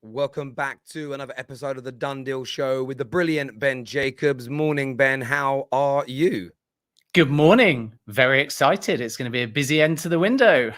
Welcome back to another episode of the Done Deal Show with the brilliant Ben Jacobs. Morning, Ben. How are you? Good morning. Very excited. It's going to be a busy end to the window.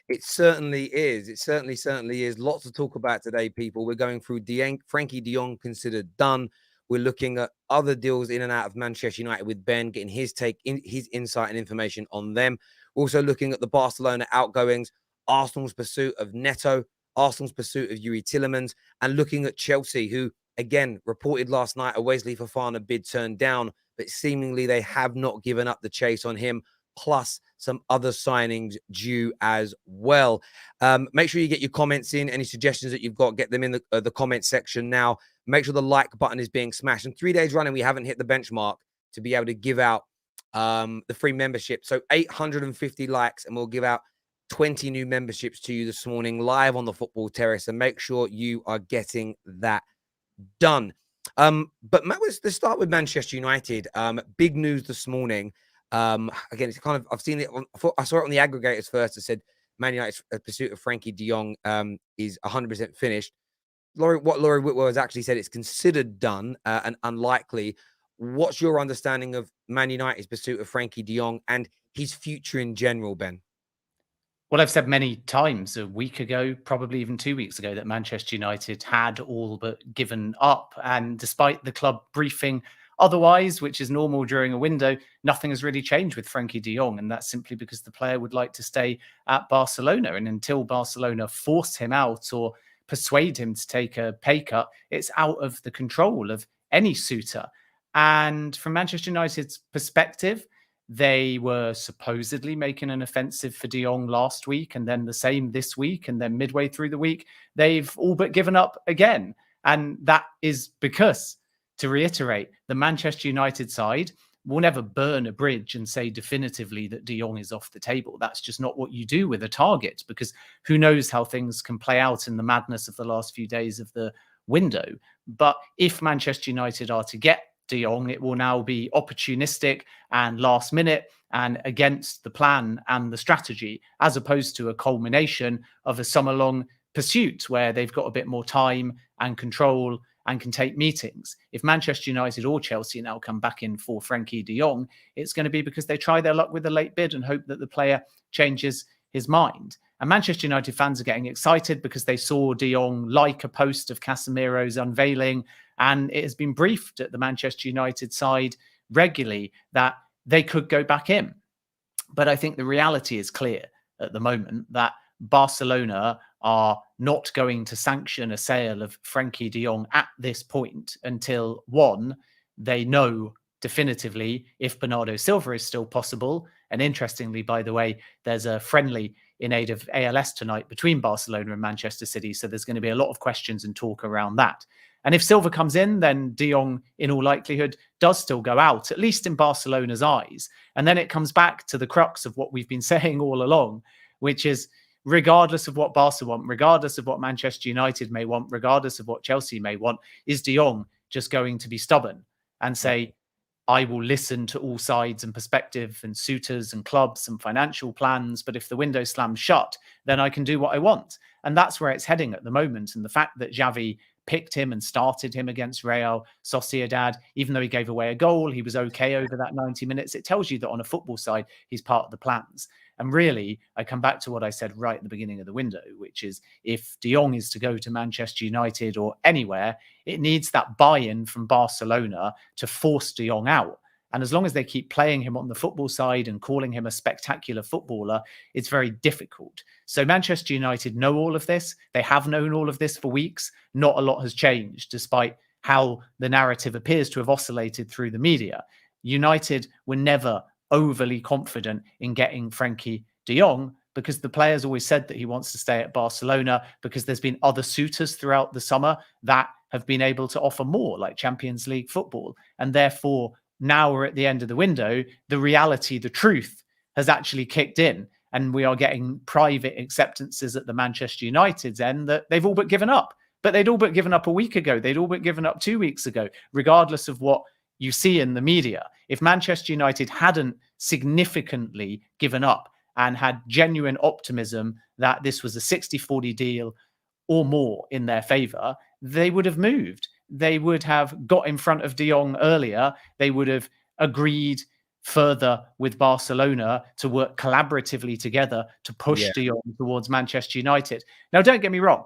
It certainly is. It certainly is. Lots to talk about today, people. We're going through Frenkie de Jong considered done. We're looking at other deals in and out of Manchester United with Ben, getting his take, his insight and information on them. We're also looking at the Barcelona outgoings, Arsenal's pursuit of Neto, Arsenal's pursuit of Tielemans, and looking at Chelsea, who, again, reported last night a Wesley Fofana bid turned down, but seemingly they have not given up the chase on him, plus some other signings due as well. Make sure you get your comments in. Any suggestions that you've got, get them in the comment section now. Make sure the like button is being smashed. And 3 days running, we haven't hit the benchmark to be able to give out the free membership. So 850 likes, and we'll give out 20 new memberships to you this morning live on the Football Terrace. And make sure you are getting that done. But let's start with Manchester United. Big news this morning. Again, it's kind of, I've seen it I saw it on the aggregators first. It said Man United's pursuit of Frenkie de Jong is 100% finished. Laurie Whitwell has actually said it's considered done and unlikely. What's your understanding of Man United's pursuit of Frenkie de Jong and his future in general, Ben? Well, I've said many times, a week ago, probably even 2 weeks ago, that Manchester United had all but given up. And despite the club briefing otherwise, which is normal during a window, nothing has really changed with Frenkie de Jong. And that's simply because the player would like to stay at Barcelona. And until Barcelona force him out or persuade him to take a pay cut, it's out of the control of any suitor. And from Manchester United's perspective, they were supposedly making an offensive for de Jong last week, and then the same this week, and then midway through the week, they've all but given up again. And that is because, to reiterate, the Manchester United side will never burn a bridge and say definitively that de Jong is off the table. That's just not what you do with a target, because who knows how things can play out in the madness of the last few days of the window. But if Manchester United are to get de Jong, it will now be opportunistic and last minute and against the plan and the strategy, as opposed to a culmination of a summer-long pursuit where they've got a bit more time and control and can take meetings. If Manchester United or Chelsea now come back in for Frenkie de Jong, it's going to be because they try their luck with a late bid and hope that the player changes his mind. And Manchester United fans are getting excited because they saw de Jong like a post of Casemiro's unveiling, and it has been briefed at the Manchester United side regularly that they could go back in. But I think the reality is clear at the moment that Barcelona are not going to sanction a sale of Frenkie de Jong at this point until, one, they know definitively if Bernardo Silva is still possible. And interestingly, by the way, there's a friendly in aid of ALS tonight between Barcelona and Manchester City. So there's going to be a lot of questions and talk around that. And if Silva comes in, then de Jong, in all likelihood, does still go out, at least in Barcelona's eyes. And then it comes back to the crux of what we've been saying all along, which is regardless of what Barca want, regardless of what Manchester United may want, regardless of what Chelsea may want, is de Jong just going to be stubborn and say, I will listen to all sides and perspective and suitors and clubs and financial plans, but if the window slams shut, then I can do what I want. And that's where it's heading at the moment. And the fact that Xavi picked him and started him against Real Sociedad, even though he gave away a goal, he was okay over that 90 minutes. It tells you that on a football side, he's part of the plans. And really, I come back to what I said right at the beginning of the window, which is if de Jong is to go to Manchester United or anywhere, it needs that buy-in from Barcelona to force de Jong out. And as long as they keep playing him on the football side and calling him a spectacular footballer, it's very difficult. So Manchester United know all of this. They have known all of this for weeks. Not a lot has changed, despite how the narrative appears to have oscillated through the media. United were never overly confident in getting Frenkie de Jong because the player's always said that he wants to stay at Barcelona because there's been other suitors throughout the summer that have been able to offer more, like Champions League football. And therefore, now we're at the end of the window, the reality, the truth has actually kicked in. And we are getting private acceptances at the Manchester United's end that they've all but given up. But they'd all but given up a week ago. They'd all but given up 2 weeks ago, regardless of what you see in the media. If Manchester United hadn't significantly given up and had genuine optimism that this was a 60-40 deal or more in their favour, they would have moved. They would have got in front of De Jong earlier. They would have agreed further with Barcelona to work collaboratively together to push De Jong towards Manchester United. Now, don't get me wrong.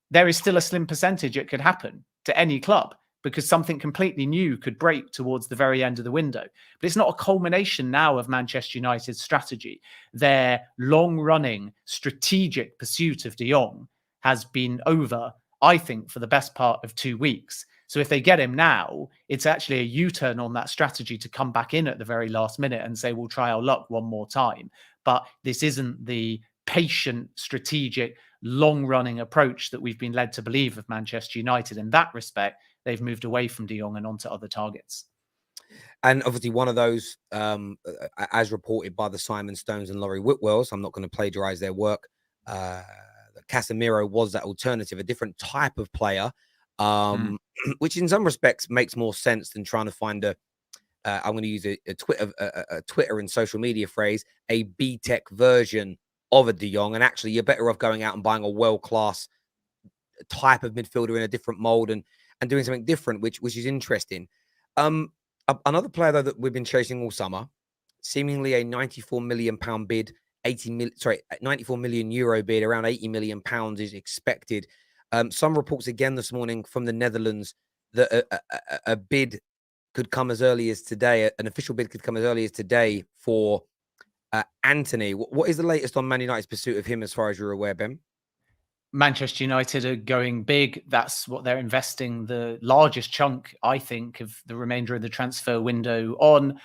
There is still a slim percentage it could happen to any club, because something completely new could break towards the very end of the window. But it's not a culmination now of Manchester United's strategy. Their long-running strategic pursuit of De Jong has been over, I think, for the best part of 2 weeks. So if they get him now, it's actually a U-turn on that strategy to come back in at the very last minute and say, we'll try our luck one more time. But this isn't the patient, strategic, long-running approach that we've been led to believe of Manchester United. In that respect, they've moved away from De Jong and onto other targets. And obviously one of those, as reported by the Simon Stones and Laurie Whitwells, I'm not going to plagiarize their work, Casemiro was that alternative, a different type of player, which in some respects makes more sense than trying to find I'm going to use a Twitter and social media phrase, a B-Tech version of a De Jong. And actually, you're better off going out and buying a world-class type of midfielder in a different mold and doing something different, which is interesting. Another player, though, that we've been chasing all summer, seemingly a £94 million bid, 94 million euro bid, around £80 million is expected. Some reports again this morning from the Netherlands that a bid could come as early as today. An official bid could come as early as today for Antony. What is the latest on Man United's pursuit of him, as far as you're aware, Ben? Manchester United are going big. That's what they're investing the largest chunk, I think, of the remainder of the transfer window on.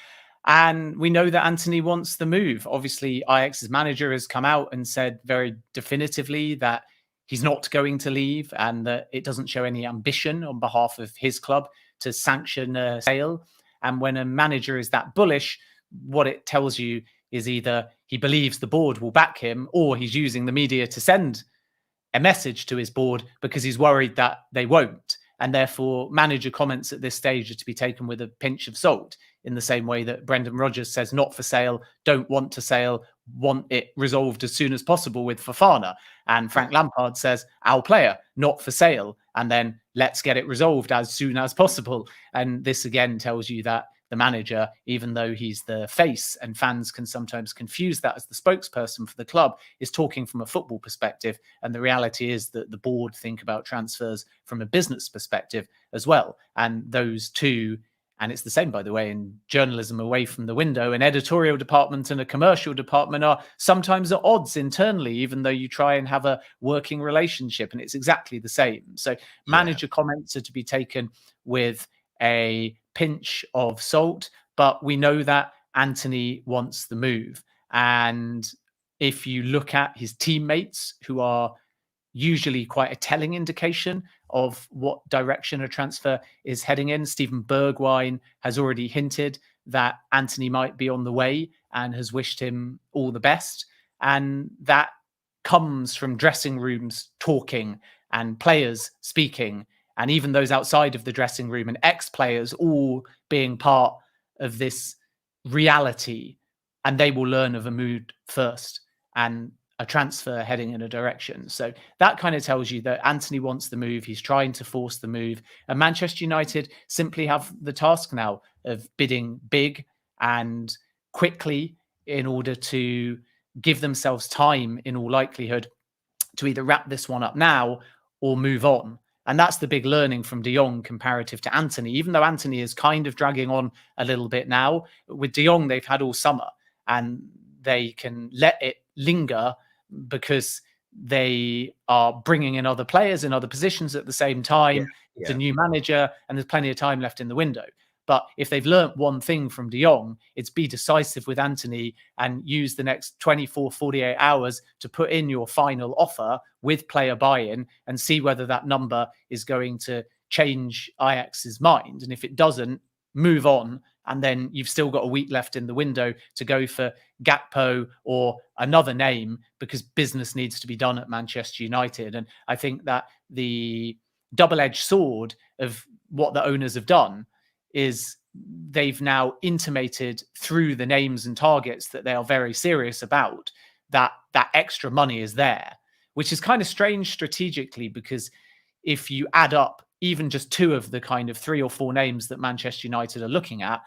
And we know that Antony wants the move. Obviously, Ajax's manager has come out and said very definitively that he's not going to leave and that it doesn't show any ambition on behalf of his club to sanction a sale. And when a manager is that bullish, what it tells you is either he believes the board will back him, or he's using the media to send a message to his board because he's worried that they won't. And therefore, manager comments at this stage are to be taken with a pinch of salt, in the same way that Brendan Rodgers says not for sale, don't want to sale, want it resolved as soon as possible with Fofana. And Frank Lampard says, our player, not for sale, and then let's get it resolved as soon as possible. And this again tells you that the manager, even though he's the face and fans can sometimes confuse that as the spokesperson for the club, is talking from a football perspective. And the reality is that the board think about transfers from a business perspective as well. And those two, and it's the same, by the way, in journalism away from the window, an editorial department and a commercial department are sometimes at odds internally, even though you try and have a working relationship, and it's exactly the same. So manager comments are to be taken with a pinch of salt, but we know that Antony wants the move. And if you look at his teammates, who are usually quite a telling indication of what direction a transfer is heading in, Steven Bergwijn has already hinted that Antony might be on the way and has wished him all the best. And that comes from dressing rooms talking and players speaking, and even those outside of the dressing room and ex-players all being part of this reality. And they will learn of a mood first and a transfer heading in a direction. So that kind of tells you that Antony wants the move. He's trying to force the move. And Manchester United simply have the task now of bidding big and quickly in order to give themselves time, in all likelihood, to either wrap this one up now or move on. And that's the big learning from De Jong comparative to Antony. Even though Antony is kind of dragging on a little bit now, with De Jong, they've had all summer and they can let it linger because they are bringing in other players in other positions at the same time. It's a new manager and there's plenty of time left in the window. But if they've learnt one thing from De Jong, it's be decisive with Antony and use the next 24, 48 hours to put in your final offer with player buy-in and see whether that number is going to change Ajax's mind. And if it doesn't, move on. And then you've still got a week left in the window to go for Gakpo or another name, because business needs to be done at Manchester United. And I think that the double-edged sword of what the owners have done is they've now intimated through the names and targets that they are very serious about that extra money is there. which is kind of strange strategically, because if you add up even just two of the kind of 3 or 4 names that Manchester United are looking at,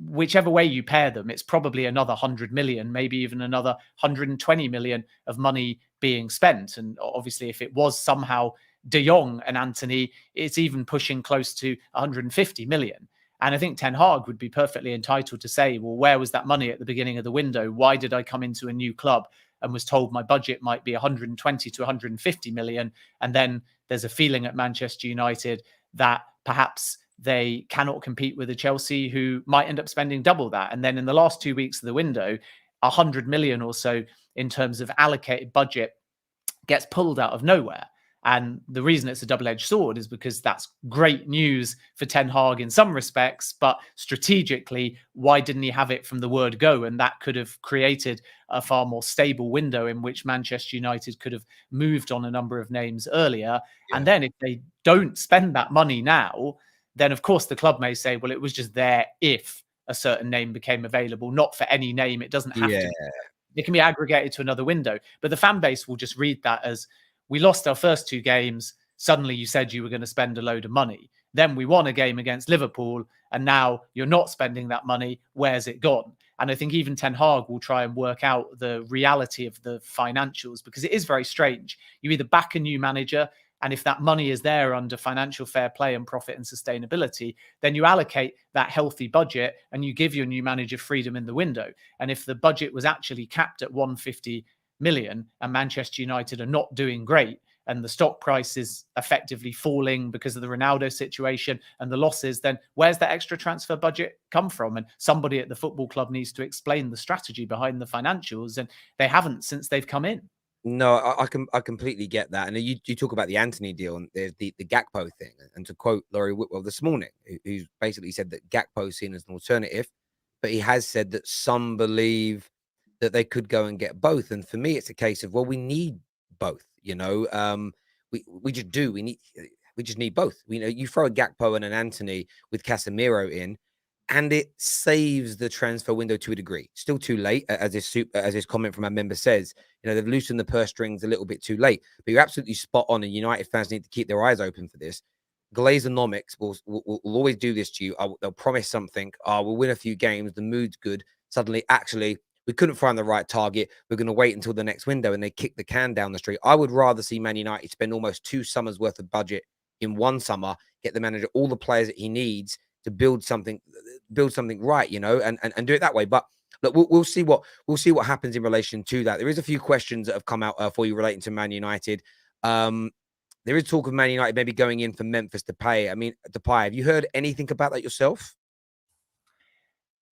whichever way you pair them, it's probably another 100 million, maybe even another 120 million of money being spent. And obviously, if it was somehow De Jong and Antony, it's even pushing close to 150 million. And I think Ten Hag would be perfectly entitled to say, well, where was that money at the beginning of the window? Why did I come into a new club and was told my budget might be 120 to 150 million? And then there's a feeling at Manchester United that perhaps they cannot compete with a Chelsea who might end up spending double that. And then in the last 2 weeks of the window, 100 million or so in terms of allocated budget gets pulled out of nowhere. And the reason it's a double-edged sword is because that's great news for Ten Hag in some respects, but strategically, why didn't he have it from the word go? And that could have created a far more stable window in which Manchester United could have moved on a number of names earlier. Yeah. And then if they don't spend that money now, then of course the club may say, well, it was just there if a certain name became available, not for any name. It doesn't have to. It can be aggregated to another window. But the fan base will just read that as, we lost our first 2 games. Suddenly you said you were going to spend a load of money. Then we won a game against Liverpool, and now you're not spending that money. Where's it gone? And I think even Ten Hag will try and work out the reality of the financials, because it is very strange. You either back a new manager, and if that money is there under financial fair play and profit and sustainability, then you allocate that healthy budget and you give your new manager freedom in the window. And if the budget was actually capped at 150 million and Manchester United are not doing great and the stock price is effectively falling because of the Ronaldo situation and the losses, then where's that extra transfer budget come from? And somebody at the football club needs to explain the strategy behind the financials, and they haven't since they've come in. No, I completely get that. And you talk about the Antony deal, and there's the Gakpo thing. And to quote Laurie Whitwell this morning, who's basically said that Gakpo is seen as an alternative, but he has said that some believe that they could go and get both. And for me, it's a case of, well, we need both. You know, we just do. We just need both. You throw a Gakpo and an Antony with Casemiro in, and it saves the transfer window to a degree. Still too late, as this comment from our member says. They've loosened the purse strings a little bit too late. But you're absolutely spot on, and United fans need to keep their eyes open for this. Glazeronomics will always do this to you. They'll promise something. We'll win a few games. The mood's good. Suddenly, actually, we couldn't find the right target. We're going to wait until the next window, and they kick the can down the street. I would rather see Man United spend almost 2 summers worth of budget in 1 summer, get the manager all the players that he needs to build something right, and do it that way. But look, we'll see what happens in relation to that. There is a few questions that have come out for you relating to Man United. There is talk of Man United maybe going in for Memphis Depay. I mean, Depay, have you heard anything about that yourself?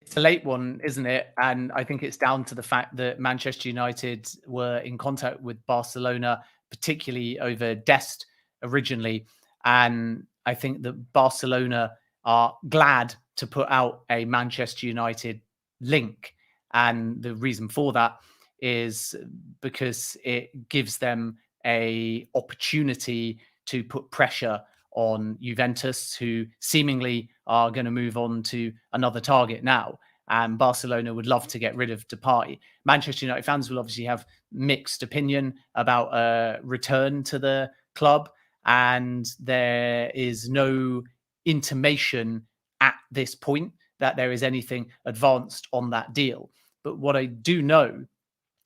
It's a late one, isn't it? And I think it's down to the fact that Manchester United were in contact with Barcelona, particularly over Dest originally. And I think that Barcelona are glad to put out a Manchester United link. And the reason for that is because it gives them an opportunity to put pressure on Juventus, who seemingly are going to move on to another target now. And Barcelona would love to get rid of Depay. Manchester United fans will obviously have mixed opinion about a return to the club. And there is no intimation at this point that there is anything advanced on that deal. But what I do know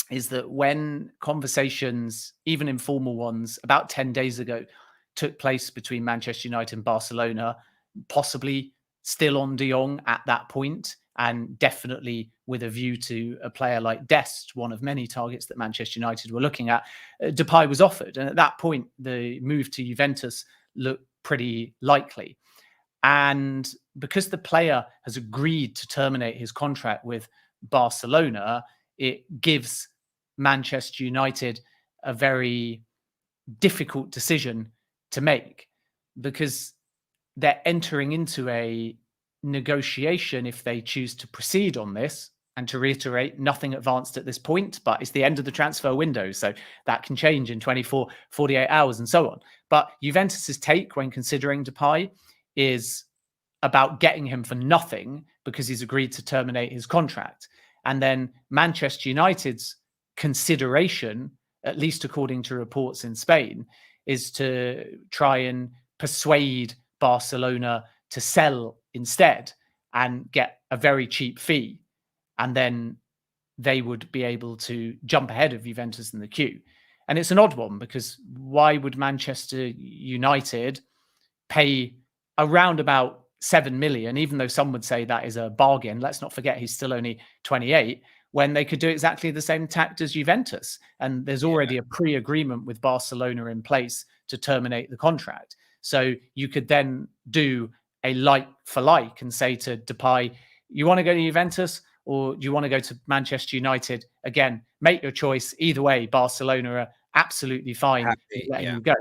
is that when conversations, even informal ones, about 10 days ago took place between Manchester United and Barcelona, possibly still on De Jong at that point, and definitely with a view to a player like Dest, one of many targets that Manchester United were looking at, Depay was offered. And at that point, the move to Juventus looked pretty likely. And because the player has agreed to terminate his contract with Barcelona, it gives Manchester United a very difficult decision to make, because they're entering into a negotiation if they choose to proceed on this. And to reiterate, nothing advanced at this point, but it's the end of the transfer window. So that can change in 24, 48 hours and so on. But Juventus's take when considering Depay is about getting him for nothing because he's agreed to terminate his contract. And then Manchester United's consideration at least according to reports in Spain, is to try and persuade Barcelona to sell instead and get a very cheap fee. And then they would be able to jump ahead of Juventus in the queue. And it's an odd one, because why would Manchester United pay around about 7 million, even though some would say that is a bargain? Let's not forget he's still only 28, when they could do exactly the same tact as Juventus. And there's already a pre-agreement with Barcelona in place to terminate the contract. So you could then do a like for like and say to Depay, you want to go to Juventus or do you want to go to Manchester United? Again, make your choice. Either way, Barcelona are absolutely fine letting you go.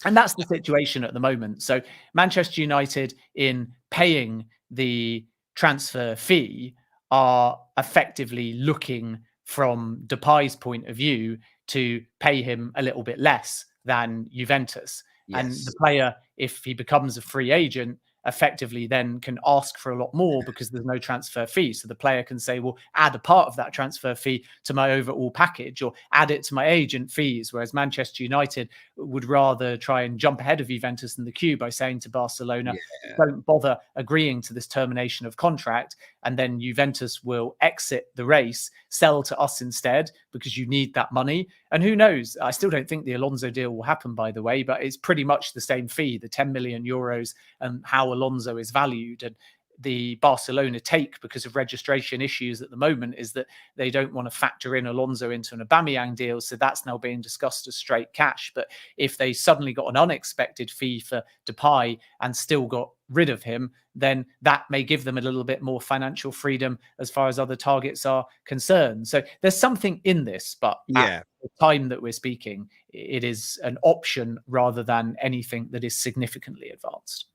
And that's the situation at the moment. So Manchester United, in paying the transfer fee, are effectively looking, from Depay's point of view, to pay him a little bit less than Juventus. Yes. And the player, if he becomes a free agent, effectively then can ask for a lot more because there's no transfer fee. So the player can say, well, add a part of that transfer fee to my overall package, or add it to my agent fees. Whereas Manchester United would rather try and jump ahead of Juventus in the queue by saying to Barcelona, don't bother agreeing to this termination of contract. And then Juventus will exit the race, sell to us instead, because you need that money. And who knows? I still don't think the Alonso deal will happen, by the way, but it's pretty much the same fee, the 10 million euros, and how Alonso is valued. And the Barcelona take, because of registration issues at the moment, is that they don't want to factor in Alonso into an Aubameyang deal. So that's now being discussed as straight cash. But if they suddenly got an unexpected fee for Depay and still got rid of him, then that may give them a little bit more financial freedom as far as other targets are concerned. So there's something in this, but at the time that we're speaking, it is an option rather than anything that is significantly advanced.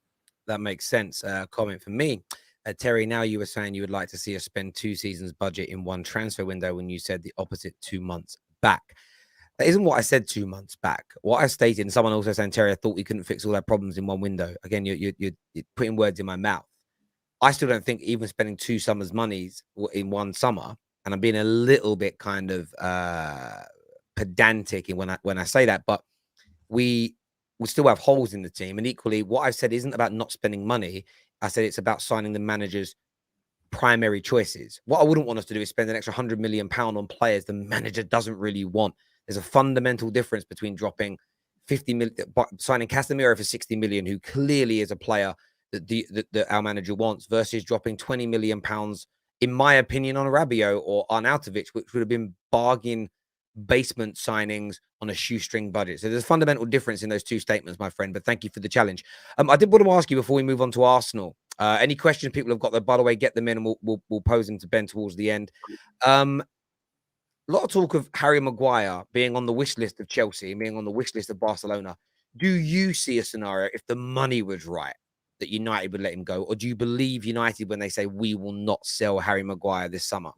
That makes sense. Comment from me. Terry, now you were saying you would like to see us spend 2 seasons budget in one transfer window when you said the opposite 2 months back. That isn't what I said 2 months back. What I stated, and someone also saying, Terry, I thought we couldn't fix all our problems in one window. Again, you're putting words in my mouth. I still don't think even spending 2 summers' monies in one summer, and I'm being a little bit kind of pedantic when I say that, but we still have holes in the team. And equally, what I've said isn't about not spending money. I said it's about signing the manager's primary choices. What I wouldn't want us to do is spend an extra £100 million on players the manager doesn't really want. There's a fundamental difference between dropping 50 million, signing Casemiro for 60 million, who clearly is a player that our manager wants, versus dropping 20 million pounds, in my opinion, on Rabiot or Arnautovic, which would have been bargain basement signings on a shoestring budget. So there's a fundamental difference in those two statements, my friend, but thank you for the challenge. I did want to ask you before we move on to Arsenal, any questions people have got there, by the way, get them in and we'll pose them to Ben towards the end. A lot of talk of Harry Maguire being on the wish list of Chelsea and being on the wish list of Barcelona. Do you see a scenario, if the money was right, that United would let him go? Or do you believe United when they say we will not sell Harry Maguire this summer?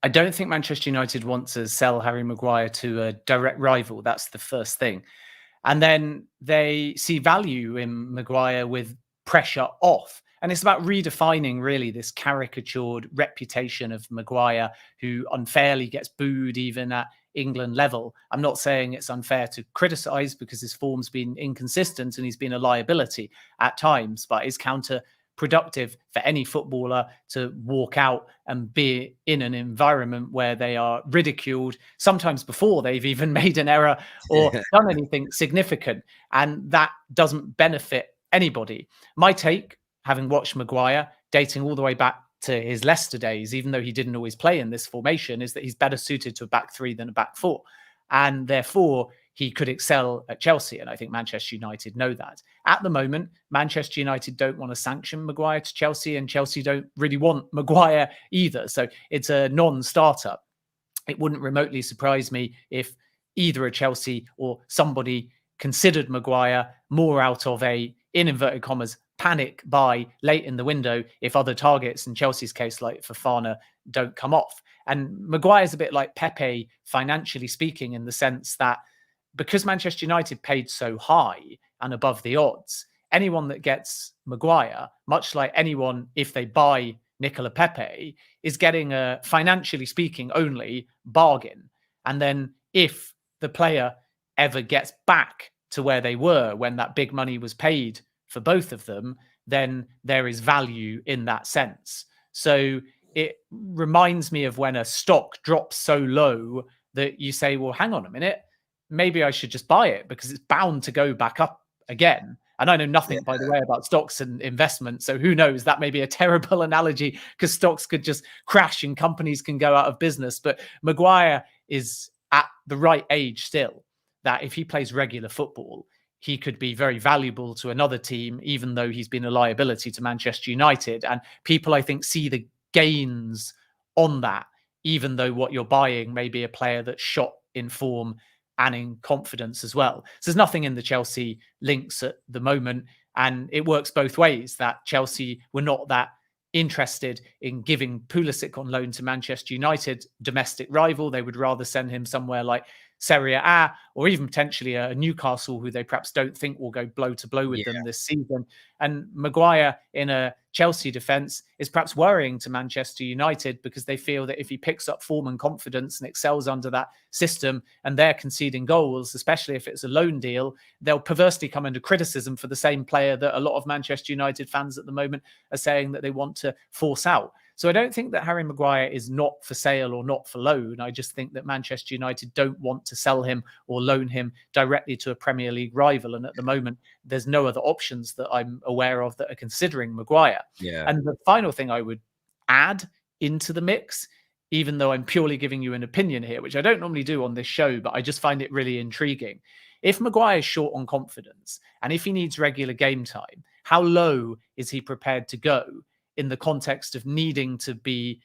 I don't think Manchester United want to sell Harry Maguire to a direct rival. That's the first thing. And then they see value in Maguire with pressure off. And it's about redefining, really, this caricatured reputation of Maguire, who unfairly gets booed even at England level. I'm not saying it's unfair to criticise, because his form's been inconsistent and he's been a liability at times, but it's counterproductive for any footballer to walk out and be in an environment where they are ridiculed, sometimes before they've even made an error or done anything significant. And that doesn't benefit anybody. My take, having watched Maguire, dating all the way back to his Leicester days, even though he didn't always play in this formation, is that he's better suited to a back three than a back four. And therefore, he could excel at Chelsea. And I think Manchester United know that. At the moment, Manchester United don't want to sanction Maguire to Chelsea, and Chelsea don't really want Maguire either. So it's a non-starter. It wouldn't remotely surprise me if either a Chelsea or somebody considered Maguire more out of a, in inverted commas, panic buy late in the window if other targets, in Chelsea's case, like Fofana, don't come off. And Maguire's a bit like Pepe, financially speaking, in the sense that because Manchester United paid so high and above the odds, anyone that gets Maguire, much like anyone, if they buy Nicola Pepe, is getting a, financially speaking, only bargain. And then if the player ever gets back to where they were when that big money was paid for both of them, then there is value in that sense. So it reminds me of when a stock drops so low that you say, well, hang on a minute, maybe I should just buy it because it's bound to go back up again. And I know nothing, by the way, about stocks and investment. So who knows? That may be a terrible analogy because stocks could just crash and companies can go out of business. But Maguire is at the right age still, that if he plays regular football, he could be very valuable to another team, even though he's been a liability to Manchester United. And people, I think, see the gains on that, even though what you're buying may be a player that's shot in form and in confidence as well. So there's nothing in the Chelsea links at the moment. And it works both ways, that Chelsea were not that interested in giving Pulisic on loan to Manchester United, domestic rival. They would rather send him somewhere like Serie A, or even potentially a Newcastle, who they perhaps don't think will go blow to blow with them this season. And Maguire in a Chelsea defence is perhaps worrying to Manchester United because they feel that if he picks up form and confidence and excels under that system and they're conceding goals, especially if it's a loan deal, they'll perversely come under criticism for the same player that a lot of Manchester United fans at the moment are saying that they want to force out. So I don't think that Harry Maguire is not for sale or not for loan. I just think that Manchester United don't want to sell him or loan him directly to a Premier League rival. And at the moment, there's no other options that I'm aware of that are considering Maguire. And the final thing I would add into the mix, even though I'm purely giving you an opinion here, which I don't normally do on this show, but I just find it really intriguing. If Maguire is short on confidence and if he needs regular game time, how low is he prepared to go in the context of needing to be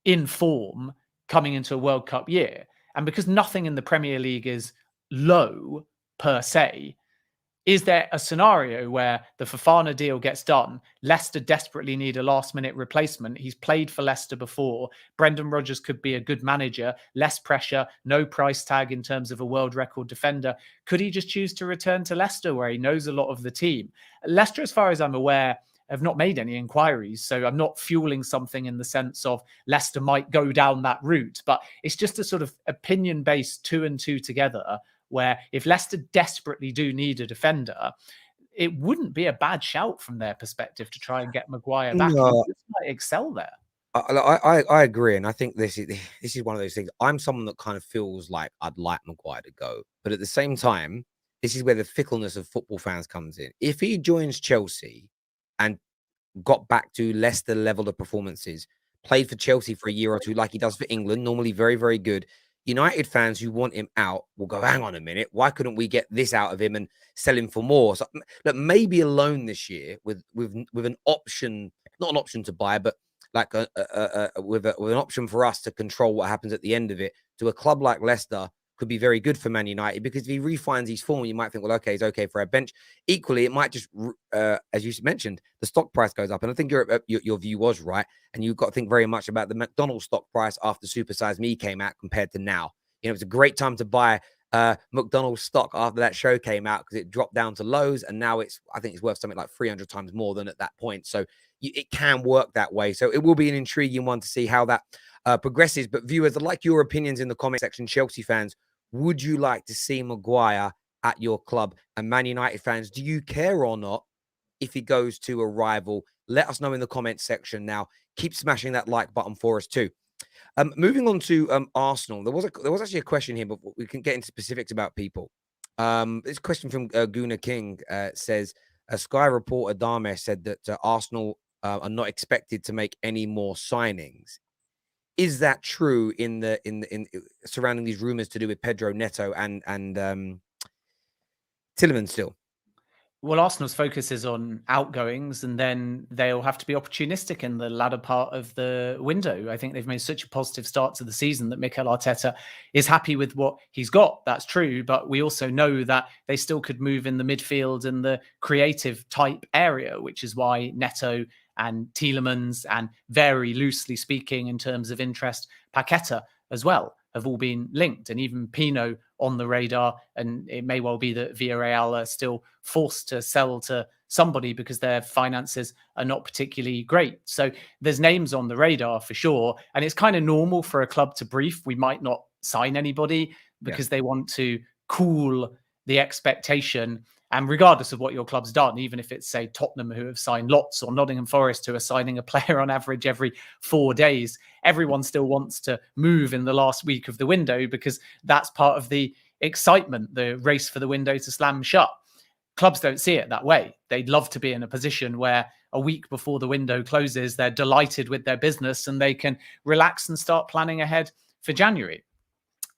in form coming into a World Cup year? And because nothing in the Premier League is low per se, is there a scenario where the Fofana deal gets done? Leicester desperately need a last-minute replacement. He's played for Leicester before. Brendan Rodgers could be a good manager, less pressure, no price tag in terms of a world record defender. Could he just choose to return to Leicester where he knows a lot of the team? Leicester, as far as I'm aware, have not made any inquiries. So I'm not fueling something in the sense of Leicester might go down that route, but it's just a sort of opinion-based 2 and 2 together, where if Leicester desperately do need a defender, it wouldn't be a bad shout from their perspective to try and get Maguire back. No, He might excel there. I agree, and I think this is one of those things. I'm someone that kind of feels like I'd like Maguire to go, but at the same time, this is where the fickleness of football fans comes in. If he joins Chelsea and got back to Leicester level of performances, played for Chelsea for a year or two like he does for England, normally very, very good, United fans who want him out will go, hang on a minute, why couldn't we get this out of him and sell him for more? So look, maybe a loan this year with an option, not an option to buy, but like with an option for us to control what happens at the end of it, to a club like Leicester could be very good for Man United, because if he refines his form, you might think, well, okay, he's okay for a bench. Equally, it might just, as you mentioned, the stock price goes up. And I think your view was right. And you've got to think very much about the McDonald's stock price after Super Size Me came out compared to now. You know, it's a great time to buy McDonald's stock after that show came out, because it dropped down to lows. And now I think it's worth something like 300 times more than at that point. So it can work that way. So it will be an intriguing one to see how that progresses. But viewers, I'd like your opinions in the comment section. Chelsea fans, would you like to see Maguire at your club? And Man United fans, do you care or not if he goes to a rival? Let us know in the comment section. Now, keep smashing that like button for us too. Moving on to Arsenal, there was actually a question here, but we can get into specifics about people. This question from Guna King says, a Sky reporter Dame said that Arsenal are not expected to make any more signings. Is that true in surrounding these rumors to do with Pedro Neto and Tielemans still? Well, Arsenal's focus is on outgoings, and then they'll have to be opportunistic in the latter part of the window. I think they've made such a positive start to the season that Mikel Arteta is happy with what he's got. That's true. But we also know that they still could move in the midfield and the creative type area, which is why Neto and Tielemans, and very loosely speaking in terms of interest, Paqueta as well, have all been linked, and even Pino on the radar. And it may well be that Villarreal are still forced to sell to somebody because their finances are not particularly great. So there's names on the radar for sure. And it's kind of normal for a club to brief. We might not sign anybody, because they want to cool the expectation. And regardless of what your club's done, even if it's, say, Tottenham, who have signed lots, or Nottingham Forest, who are signing a player on average every 4 days, everyone still wants to move in the last week of the window, because that's part of the excitement, the race for the window to slam shut. Clubs don't see it that way. They'd love to be in a position where a week before the window closes, they're delighted with their business and they can relax and start planning ahead for January.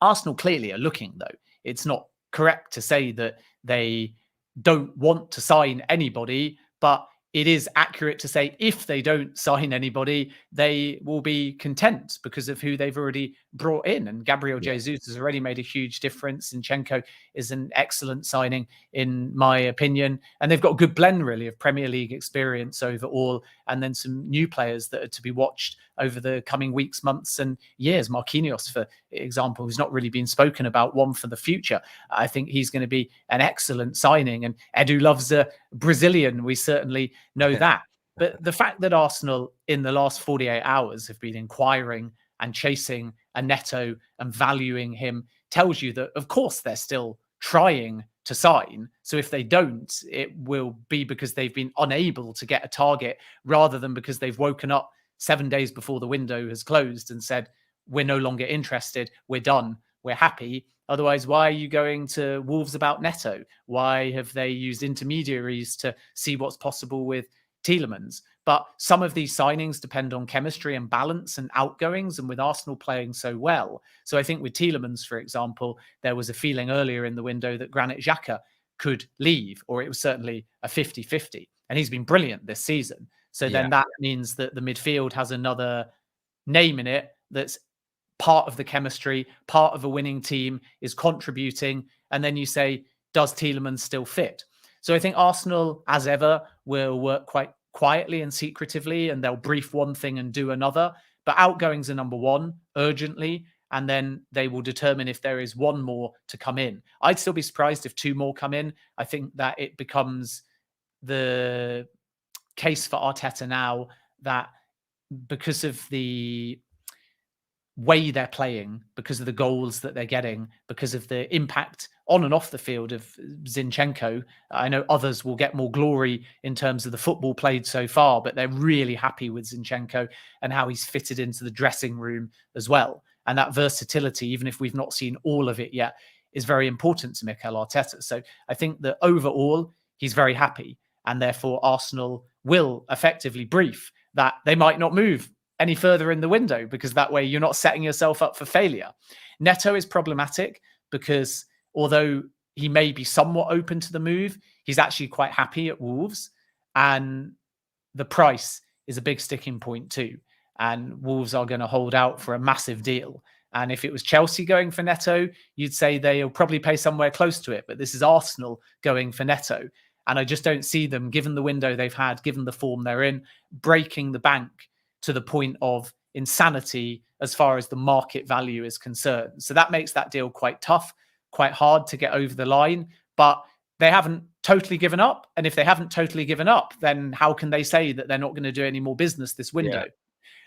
Arsenal clearly are looking, though. It's not correct to say that they don't want to sign anybody, but it is accurate to say if they don't sign anybody, they will be content because of who they've already brought in. And Gabriel Jesus has already made a huge difference. Zinchenko is an excellent signing, in my opinion. And they've got a good blend, really, of Premier League experience overall, and then some new players that are to be watched over the coming weeks, months and years. Marquinhos, for example, who's not really been spoken about, one for the future. I think he's going to be an excellent signing. And Edu loves a Brazilian. We certainly know that. But the fact that Arsenal in the last 48 hours have been inquiring and chasing a Neto and valuing him tells you that, of course, they're still trying to sign. So if they don't, it will be because they've been unable to get a target, rather than because they've woken up 7 days before the window has closed and said, we're no longer interested, we're done, we're happy. Otherwise, why are you going to Wolves about Neto? Why have they used intermediaries to see what's possible with Tielemans? But some of these signings depend on chemistry and balance and outgoings, and with Arsenal playing so well. So I think with Tielemans, for example, there was a feeling earlier in the window that Granit Xhaka could leave, or it was certainly a 50-50. And he's been brilliant this season. So then that means that the midfield has another name in it that's part of the chemistry, part of a winning team, is contributing. And then you say, does Tielemans still fit? So I think Arsenal, as ever, will work quite quietly and secretively, and they'll brief one thing and do another. But outgoings are number one, urgently, and then they will determine if there is one more to come in. I'd still be surprised if 2 more come in. I think that it becomes the case for Arteta now that because of the way they're playing, because of the goals that they're getting, because of the impact on and off the field of Zinchenko, I know others will get more glory in terms of the football played so far, but they're really happy with Zinchenko and how he's fitted into the dressing room as well. And that versatility, even if we've not seen all of it yet, is very important to Mikel Arteta. So I think that overall, he's very happy. And therefore, Arsenal will effectively brief that they might not move any further in the window, because that way you're not setting yourself up for failure. Neto is problematic because although he may be somewhat open to the move, he's actually quite happy at Wolves. And the price is a big sticking point too. And Wolves are going to hold out for a massive deal. And if it was Chelsea going for Neto, you'd say they'll probably pay somewhere close to it. But this is Arsenal going for Neto. And I just don't see them, given the window they've had, given the form they're in, breaking the bank to the point of insanity as far as the market value is concerned. So that makes that deal quite tough, quite hard to get over the line. But they haven't totally given up. And if they haven't totally given up, then how can they say that they're not going to do any more business this window? Yeah.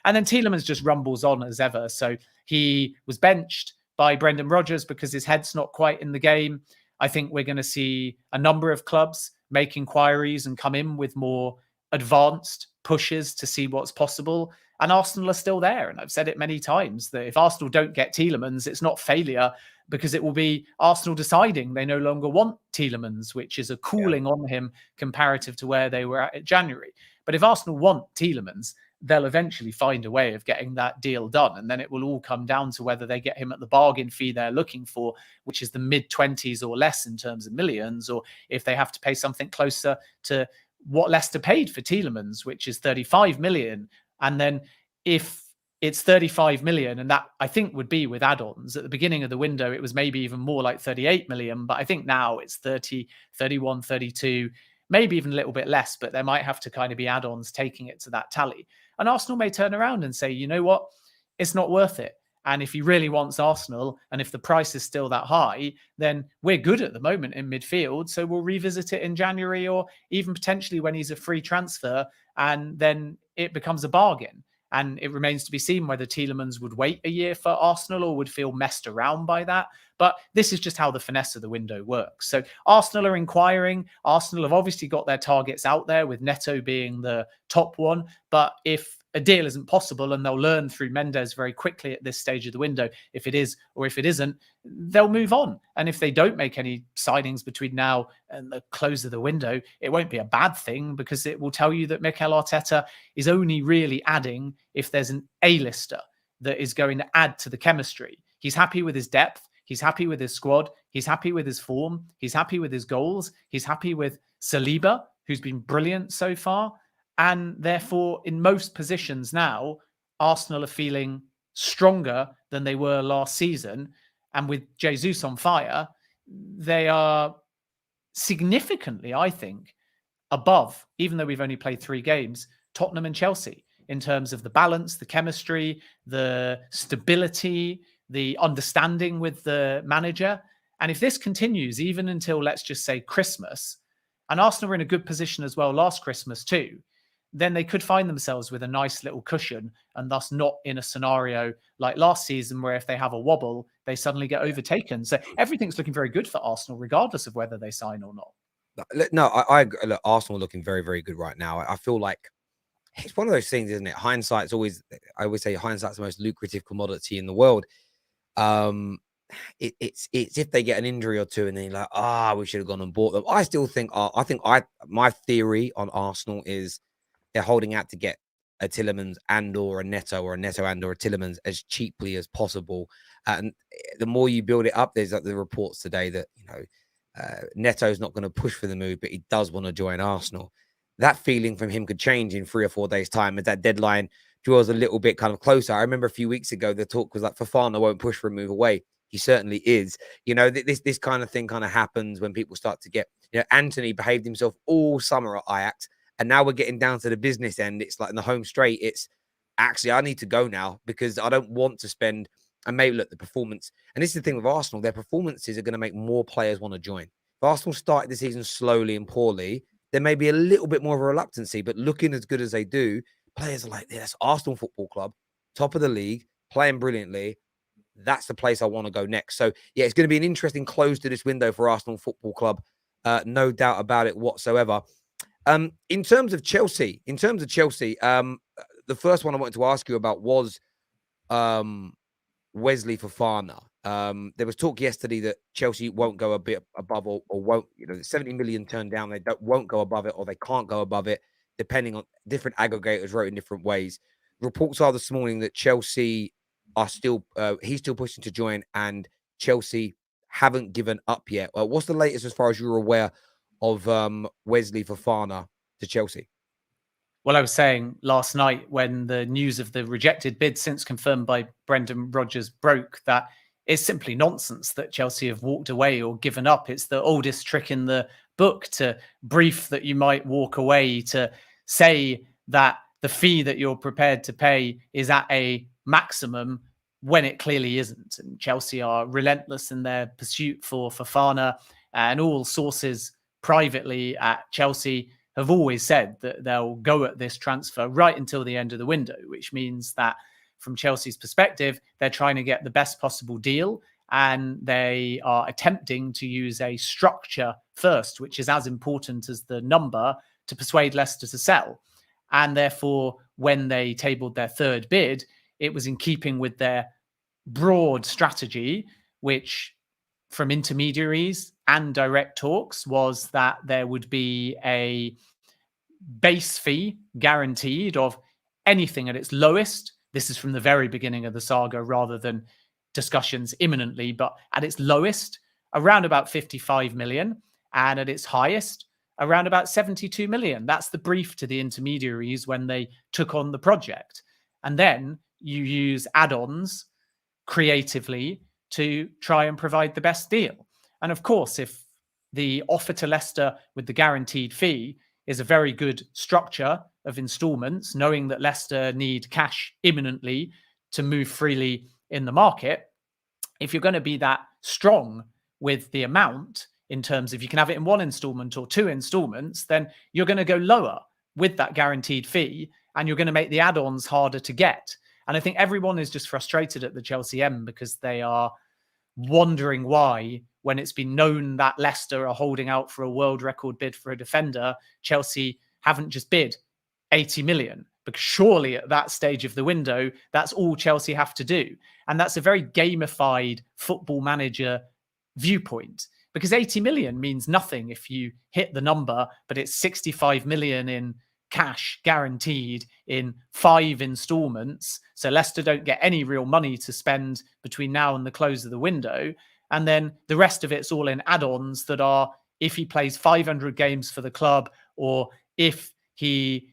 And then Tielemans just rumbles on as ever. So he was benched by Brendan Rodgers because his head's not quite in the game. I think we're going to see a number of clubs make inquiries and come in with more advanced pushes to see what's possible. And Arsenal are still there. And I've said it many times that if Arsenal don't get Tielemans, it's not failure, because it will be Arsenal deciding they no longer want Tielemans, which is a cooling on him comparative to where they were at January. But if Arsenal want Tielemans, they'll eventually find a way of getting that deal done. And then it will all come down to whether they get him at the bargain fee they're looking for, which is the mid-20s or less in terms of millions, or if they have to pay something closer to what Leicester paid for Tielemans, which is 35 million. And then if it's 35 million, and that I think would be with add-ons, at the beginning of the window, it was maybe even more like 38 million, but I think now it's 30, 31, 32, maybe even a little bit less, but there might have to kind of be add-ons taking it to that tally. And Arsenal may turn around and say, you know what, it's not worth it. And if he really wants Arsenal, and if the price is still that high, then we're good at the moment in midfield. So we'll revisit it in January, or even potentially when he's a free transfer, and then it becomes a bargain. And it remains to be seen whether Tielemans would wait a year for Arsenal or would feel messed around by that. But this is just how the finesse of the window works. So Arsenal are inquiring. Arsenal have obviously got their targets out there, with Neto being the top one. But if a deal isn't possible, and they'll learn through Mendes very quickly at this stage of the window, if it is or if it isn't, they'll move on. And if they don't make any signings between now and the close of the window, it won't be a bad thing, because it will tell you that Mikel Arteta is only really adding if there's an A-lister that is going to add to the chemistry. He's happy with his depth. He's happy with his squad. He's happy with his form. He's happy with his goals. He's happy with Saliba, who's been brilliant so far. And therefore, in most positions now, Arsenal are feeling stronger than they were last season. And with Jesus on fire, they are significantly, I think, above, even though we've only played 3 games, Tottenham and Chelsea, in terms of the balance, the chemistry, the stability, the understanding with the manager. And if this continues, even until, let's just say, Christmas, and Arsenal were in a good position as well last Christmas too, then they could find themselves with a nice little cushion, and thus not in a scenario like last season where if they have a wobble, they suddenly get overtaken. So everything's looking very good for Arsenal, regardless of whether they sign or not. No, I agree. Look, Arsenal looking very, very good right now. I feel like it's one of those things, isn't it? Hindsight's always, I always say hindsight's the most lucrative commodity in the world. It's if they get an injury or two and then you're like, we should have gone and bought them. I still think, my theory on Arsenal is they're holding out to get a Tielemans and or a Neto, or a Neto and or a Tielemans as cheaply as possible. And the more you build it up, there's like the reports today that, Neto's not going to push for the move, but he does want to join Arsenal. That feeling from him could change in 3 or 4 days' time as that deadline draws a little bit kind of closer. I remember a few weeks ago, the talk was like Fofana won't push for a move away. He certainly is. This kind of thing kind of happens when people start to get, Antony behaved himself all summer at Ajax. And now we're getting down to the business end. It's like in the home straight. It's actually, I need to go now because I don't want to spend. And maybe look, the performance. And this is the thing with Arsenal. Their performances are going to make more players want to join. If Arsenal started the season slowly and poorly, there may be a little bit more of a reluctancy. But looking as good as they do, players are like, that's Arsenal Football Club, top of the league, playing brilliantly. That's the place I want to go next. So, yeah, it's going to be an interesting close to this window for Arsenal Football Club. No doubt about it whatsoever. In terms of Chelsea, the first one I wanted to ask you about was Wesley Fofana. There was talk yesterday that Chelsea won't go a bit above or won't, 70 million turned down. They won't go above it, or they can't go above it, depending on different aggregators wrote in different ways. Reports are this morning that Chelsea are still, he's still pushing to join, and Chelsea haven't given up yet. What's the latest as far as you're aware of Wesley Fofana to Chelsea? Well, I was saying last night when the news of the rejected bid, since confirmed by Brendan Rodgers, broke, that it's simply nonsense that Chelsea have walked away or given up. It's the oldest trick in the book to brief that you might walk away, to say that the fee that you're prepared to pay is at a maximum when it clearly isn't. And Chelsea are relentless in their pursuit for Fofana, and all sources privately at Chelsea have always said that they'll go at this transfer right until the end of the window, which means that from Chelsea's perspective, they're trying to get the best possible deal, and they are attempting to use a structure first, which is as important as the number, to persuade Leicester to sell. And therefore, when they tabled their third bid, it was in keeping with their broad strategy, which from intermediaries and direct talks was that there would be a base fee guaranteed of anything at its lowest. This is from the very beginning of the saga rather than discussions imminently, but at its lowest, around about 55 million, and at its highest, around about 72 million. That's the brief to the intermediaries when they took on the project. And then you use add-ons creatively to try and provide the best deal. And of course, if the offer to Leicester with the guaranteed fee is a very good structure of installments, knowing that Leicester need cash imminently to move freely in the market, if you're going to be that strong with the amount in terms of you can have it in one installment or 2 installments, then you're going to go lower with that guaranteed fee, and you're going to make the add-ons harder to get. And I think everyone is just frustrated at the Chelsea end because they are wondering why, when it's been known that Leicester are holding out for a world record bid for a defender, Chelsea haven't just bid 80 million. Because surely at that stage of the window, that's all Chelsea have to do. And that's a very gamified football manager viewpoint, because 80 million means nothing if you hit the number, but it's 65 million in cash guaranteed in 5 installments. So Leicester don't get any real money to spend between now and the close of the window. And then the rest of it's all in add-ons that are, if he plays 500 games for the club, or if he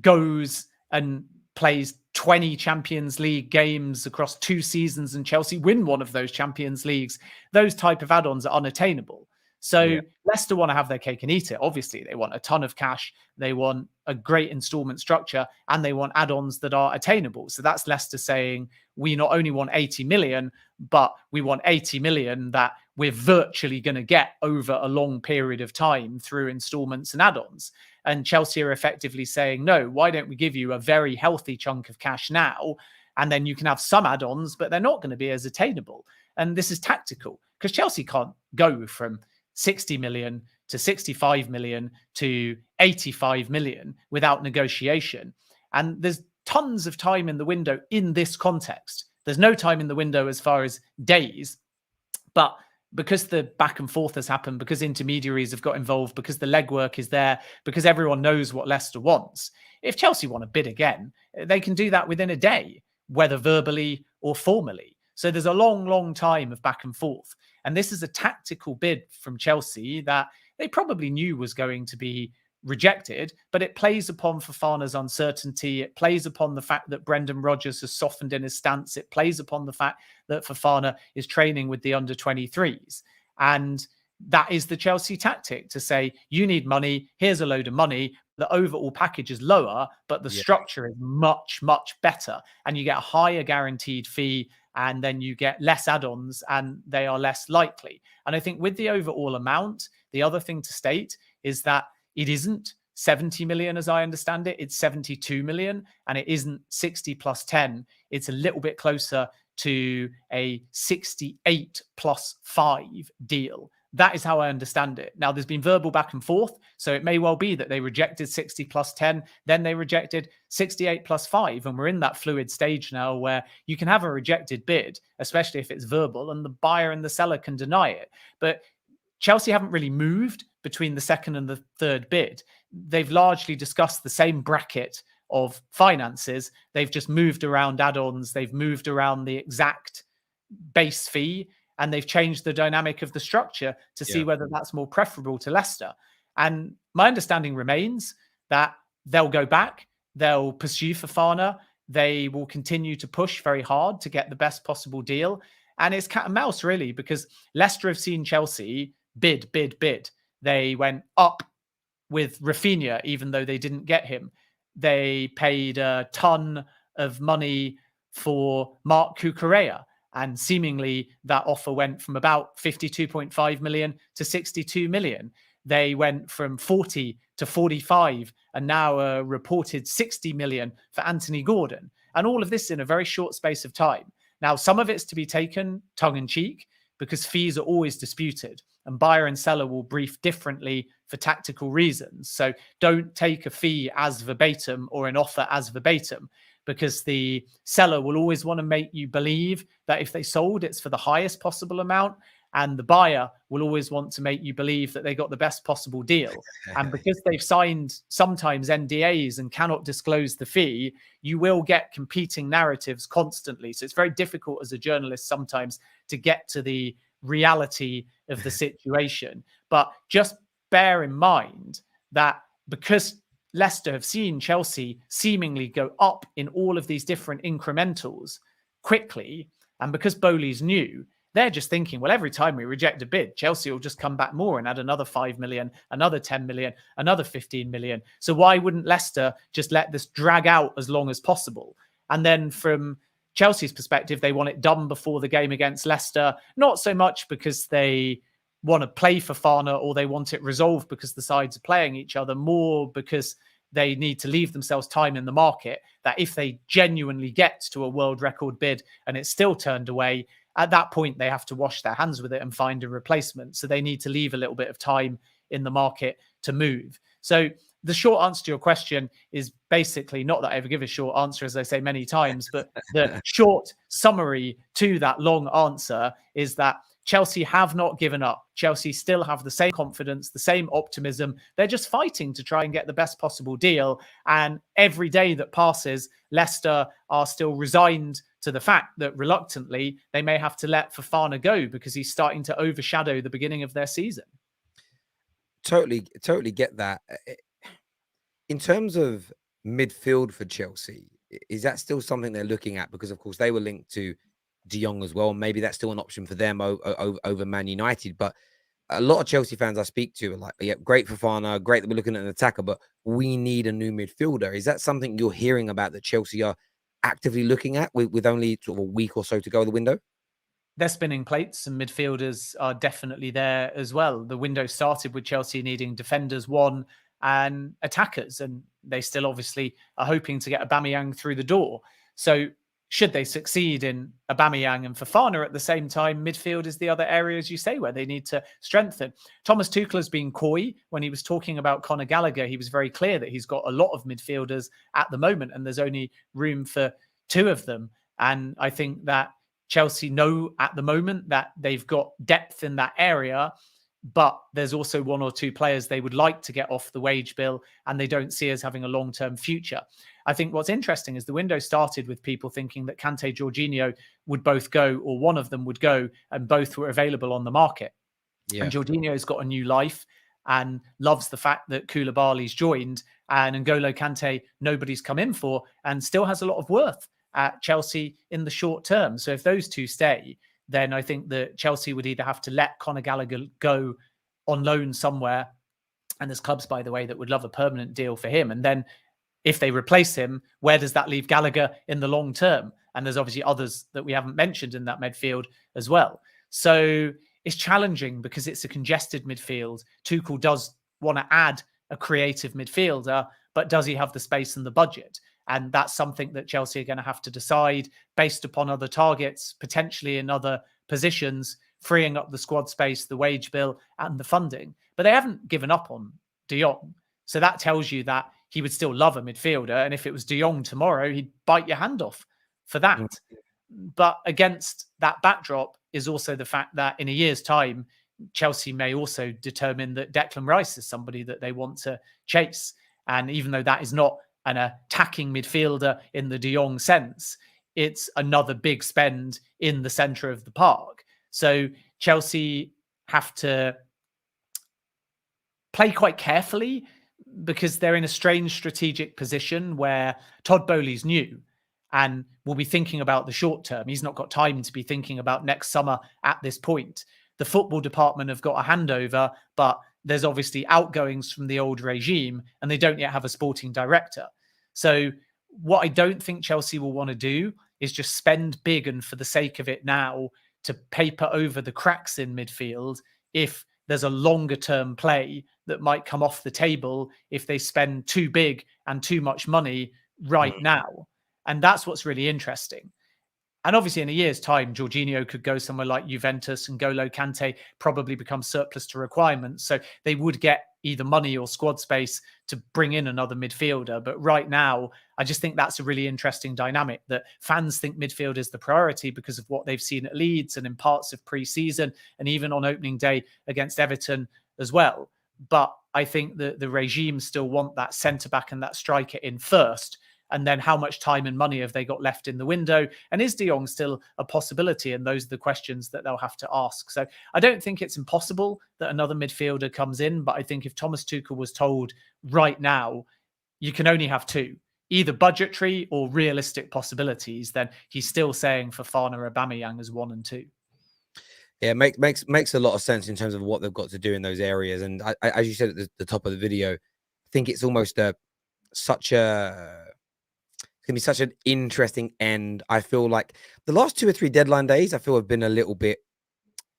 goes and plays 20 Champions League games across 2 seasons and Chelsea win one of those Champions Leagues, those type of add-ons are unattainable. So Leicester want to have their cake and eat it. Obviously, they want a ton of cash. They want a great installment structure, and they want add-ons that are attainable. So that's Leicester saying, we not only want 80 million, but we want 80 million that we're virtually going to get over a long period of time through installments and add-ons. And Chelsea are effectively saying, no, why don't we give you a very healthy chunk of cash now? And then you can have some add-ons, but they're not going to be as attainable. And this is tactical, because Chelsea can't go from 60 million to 65 million to 85 million without negotiation. And there's tons of time in the window in this context. There's no time in the window as far as days, but because the back and forth has happened, because intermediaries have got involved, because the legwork is there, because everyone knows what Leicester wants. If Chelsea want to bid again, they can do that within a day, whether verbally or formally. So there's a long, long time of back and forth. And this is a tactical bid from Chelsea that they probably knew was going to be rejected, but it plays upon Fofana's uncertainty. It plays upon the fact that Brendan Rodgers has softened in his stance. It plays upon the fact that Fofana is training with the under-23s. And that is the Chelsea tactic, to say, you need money, here's a load of money. The overall package is lower, but the structure is much, much better. And you get a higher guaranteed fee, and then you get less add-ons, and they are less likely. And I think with the overall amount, the other thing to state is that it isn't 70 million, as I understand it. It's 72 million, and it isn't 60 plus 10. It's a little bit closer to a 68 plus 5 deal. That is how I understand it. Now, there's been verbal back and forth, so it may well be that they rejected 60 plus 10, then they rejected 68 plus 5, and we're in that fluid stage now where you can have a rejected bid, especially if it's verbal, and the buyer and the seller can deny it. But Chelsea haven't really moved between the second and the third bid. They've largely discussed the same bracket of finances. They've just moved around add-ons. They've moved around the exact base fee, and they've changed the dynamic of the structure to see whether that's more preferable to Leicester. And my understanding remains that they'll go back, they'll pursue Fofana, they will continue to push very hard to get the best possible deal. And it's cat and mouse, really, because Leicester have seen Chelsea bid. They went up with Rafinha, even though they didn't get him. They paid a ton of money for Marc Cucurella, and seemingly that offer went from about 52.5 million to 62 million. They went from 40 to 45, and now a reported 60 million for Anthony Gordon. And all of this in a very short space of time. Now, some of it's to be taken tongue-in-cheek, because fees are always disputed, and buyer and seller will brief differently for tactical reasons. So don't take a fee as verbatim or an offer as verbatim, because the seller will always want to make you believe that if they sold, it's for the highest possible amount, and the buyer will always want to make you believe that they got the best possible deal. And because they've signed sometimes NDAs and cannot disclose the fee, you will get competing narratives constantly. So it's very difficult as a journalist sometimes to get to the reality of the situation. But just bear in mind that because Leicester have seen Chelsea seemingly go up in all of these different incrementals quickly, and because Bowley's new, they're just thinking, well, every time we reject a bid, Chelsea will just come back more and add another 5 million, another 10 million, another 15 million. So why wouldn't Leicester just let this drag out as long as possible? And then from Chelsea's perspective, they want it done before the game against Leicester, not so much because they want to play Fofana or they want it resolved because the sides are playing each other, more because they need to leave themselves time in the market, that if they genuinely get to a world record bid and it's still turned away, at that point, they have to wash their hands with it and find a replacement. So they need to leave a little bit of time in the market to move. So the short answer to your question is basically, not that I ever give a short answer, as I say many times, but the short summary to that long answer is that Chelsea have not given up. Chelsea still have the same confidence, the same optimism. They're just fighting to try and get the best possible deal. And every day that passes, Leicester are still resigned to the fact that reluctantly they may have to let Fofana go because he's starting to overshadow the beginning of their season. Totally get that. In terms of midfield for Chelsea, is that still something they're looking at? Because, of course, they were linked to De Jong as well. Maybe that's still an option for them over Man United. But a lot of Chelsea fans I speak to are like, yeah, great Fofana, great that we're looking at an attacker, but we need a new midfielder. Is that something you're hearing about that Chelsea are actively looking at with only sort of a week or so to go the window? They're spinning plates, and midfielders are definitely there as well. The window started with Chelsea needing defenders, one, and attackers, and they still obviously are hoping to get Aubameyang through the door. So should they succeed in Aubameyang and Fofana at the same time, midfield is the other area, as you say, where they need to strengthen. Thomas Tuchel has been coy. When he was talking about Conor Gallagher, he was very clear that he's got a lot of midfielders at the moment, and there's only room for two of them. And I think that Chelsea know at the moment that they've got depth in that area, but there's also one or two players they would like to get off the wage bill, and they don't see as having a long-term future. I think what's interesting is the window started with people thinking that Kante, Jorginho would both go, or one of them would go, and both were available on the market. Yeah. And Jorginho's got a new life and loves the fact that Koulibaly's joined, and N'Golo Kante nobody's come in for, and still has a lot of worth at Chelsea in the short term. So if those two stay, then I think that Chelsea would either have to let Conor Gallagher go on loan somewhere, and there's clubs, by the way, that would love a permanent deal for him. And then if they replace him, where does that leave Gallagher in the long term? And there's obviously others that we haven't mentioned in that midfield as well. So it's challenging because it's a congested midfield. Tuchel does want to add a creative midfielder, but does he have the space and the budget? And that's something that Chelsea are going to have to decide based upon other targets, potentially in other positions, freeing up the squad space, the wage bill, and the funding. But they haven't given up on De Jong. So that tells you that he would still love a midfielder. And if it was De Jong tomorrow, he'd bite your hand off for that. But against that backdrop is also the fact that in a year's time, Chelsea may also determine that Declan Rice is somebody that they want to chase. And even though that is not an attacking midfielder in the De Jong sense, it's another big spend in the centre of the park. So Chelsea have to play quite carefully because they're in a strange strategic position where Todd Boehly's new and will be thinking about the short term. He's not got time to be thinking about next summer at this point. The football department have got a handover, but there's obviously outgoings from the old regime and they don't yet have a sporting director. So what I don't think Chelsea will want to do is just spend big and for the sake of it now to paper over the cracks in midfield if there's a longer term play that might come off the table if they spend too big and too much money right now. And that's what's really interesting. And obviously in a year's time, Jorginho could go somewhere like Juventus and N'Golo Kante probably become surplus to requirements. So they would get either money or squad space to bring in another midfielder. But right now, I just think that's a really interesting dynamic that fans think midfield is the priority because of what they've seen at Leeds and in parts of pre-season and even on opening day against Everton as well. But I think that the regime still want that centre-back and that striker in first. And then how much time and money have they got left in the window? And is De Jong still a possibility? And those are the questions that they'll have to ask. So I don't think it's impossible that another midfielder comes in. But I think if Thomas Tuchel was told right now, you can only have two, either budgetary or realistic possibilities, then he's still saying Fofana or Aubameyang as 1 and 2. Yeah, makes a lot of sense in terms of what they've got to do in those areas. And I, as you said at the top of the video, I think it's almost going to be such an interesting end. I feel like the last 2 or 3 deadline days, I feel have been a little bit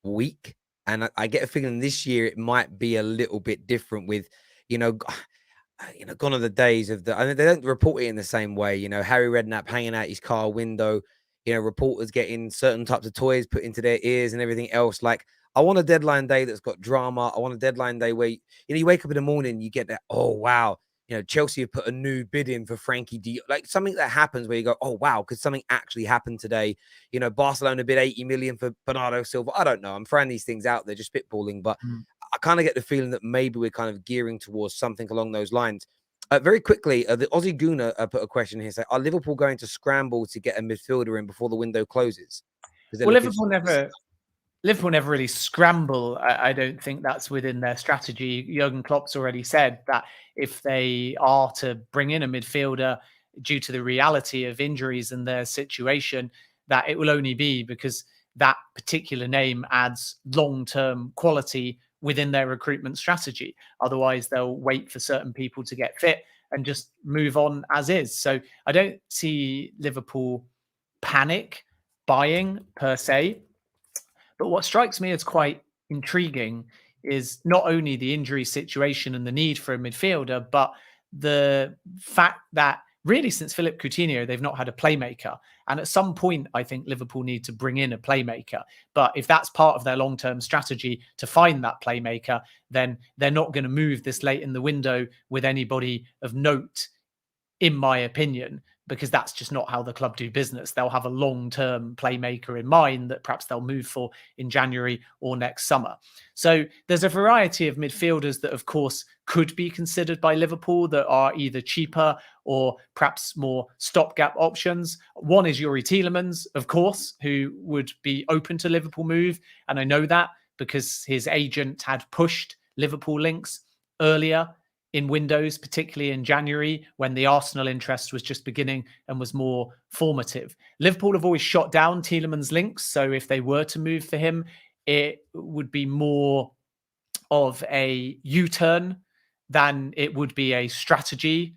weak. And I get a feeling this year it might be a little bit different with, gone are the days of they don't report it in the same way. Harry Redknapp hanging out his car window. reporters getting certain types of toys put into their ears and everything else. Like, I want a deadline day that's got drama. I want a deadline day where, you wake up in the morning, you get that, oh, wow, Chelsea have put a new bid in for Frenkie de Jong. Like, something that happens where you go, oh, wow, could something actually happen today? Barcelona bid 80 million for Bernardo Silva. I don't know. I'm throwing these things out there, just spitballing, but I kind of get the feeling that maybe we're kind of gearing towards something along those lines. Very quickly, the Aussie Gooner put a question here. Say, are Liverpool going to scramble to get a midfielder in before the window closes? Well, Liverpool never really scramble. I don't think that's within their strategy. Jurgen Klopp's already said that if they are to bring in a midfielder due to the reality of injuries and their situation, that it will only be because that particular name adds long-term quality within their recruitment strategy. Otherwise, they'll wait for certain people to get fit and just move on as is. So I don't see Liverpool panic buying per se. But what strikes me as quite intriguing is not only the injury situation and the need for a midfielder, but the fact that really since Philippe Coutinho, they've not had a playmaker. And at some point, I think Liverpool need to bring in a playmaker. But if that's part of their long-term strategy to find that playmaker, then they're not going to move this late in the window with anybody of note, in my opinion, because that's just not how the club do business. They'll have a long-term playmaker in mind that perhaps they'll move for in January or next summer. So there's a variety of midfielders that, of course, could be considered by Liverpool that are either cheaper or perhaps more stopgap options. One is Youri Tielemans, of course, who would be open to Liverpool move. And I know that because his agent had pushed Liverpool links earlier in windows, particularly in January, when the Arsenal interest was just beginning and was more formative. Liverpool have always shot down Tielemans' links, so if they were to move for him, it would be more of a U-turn than it would be a strategy.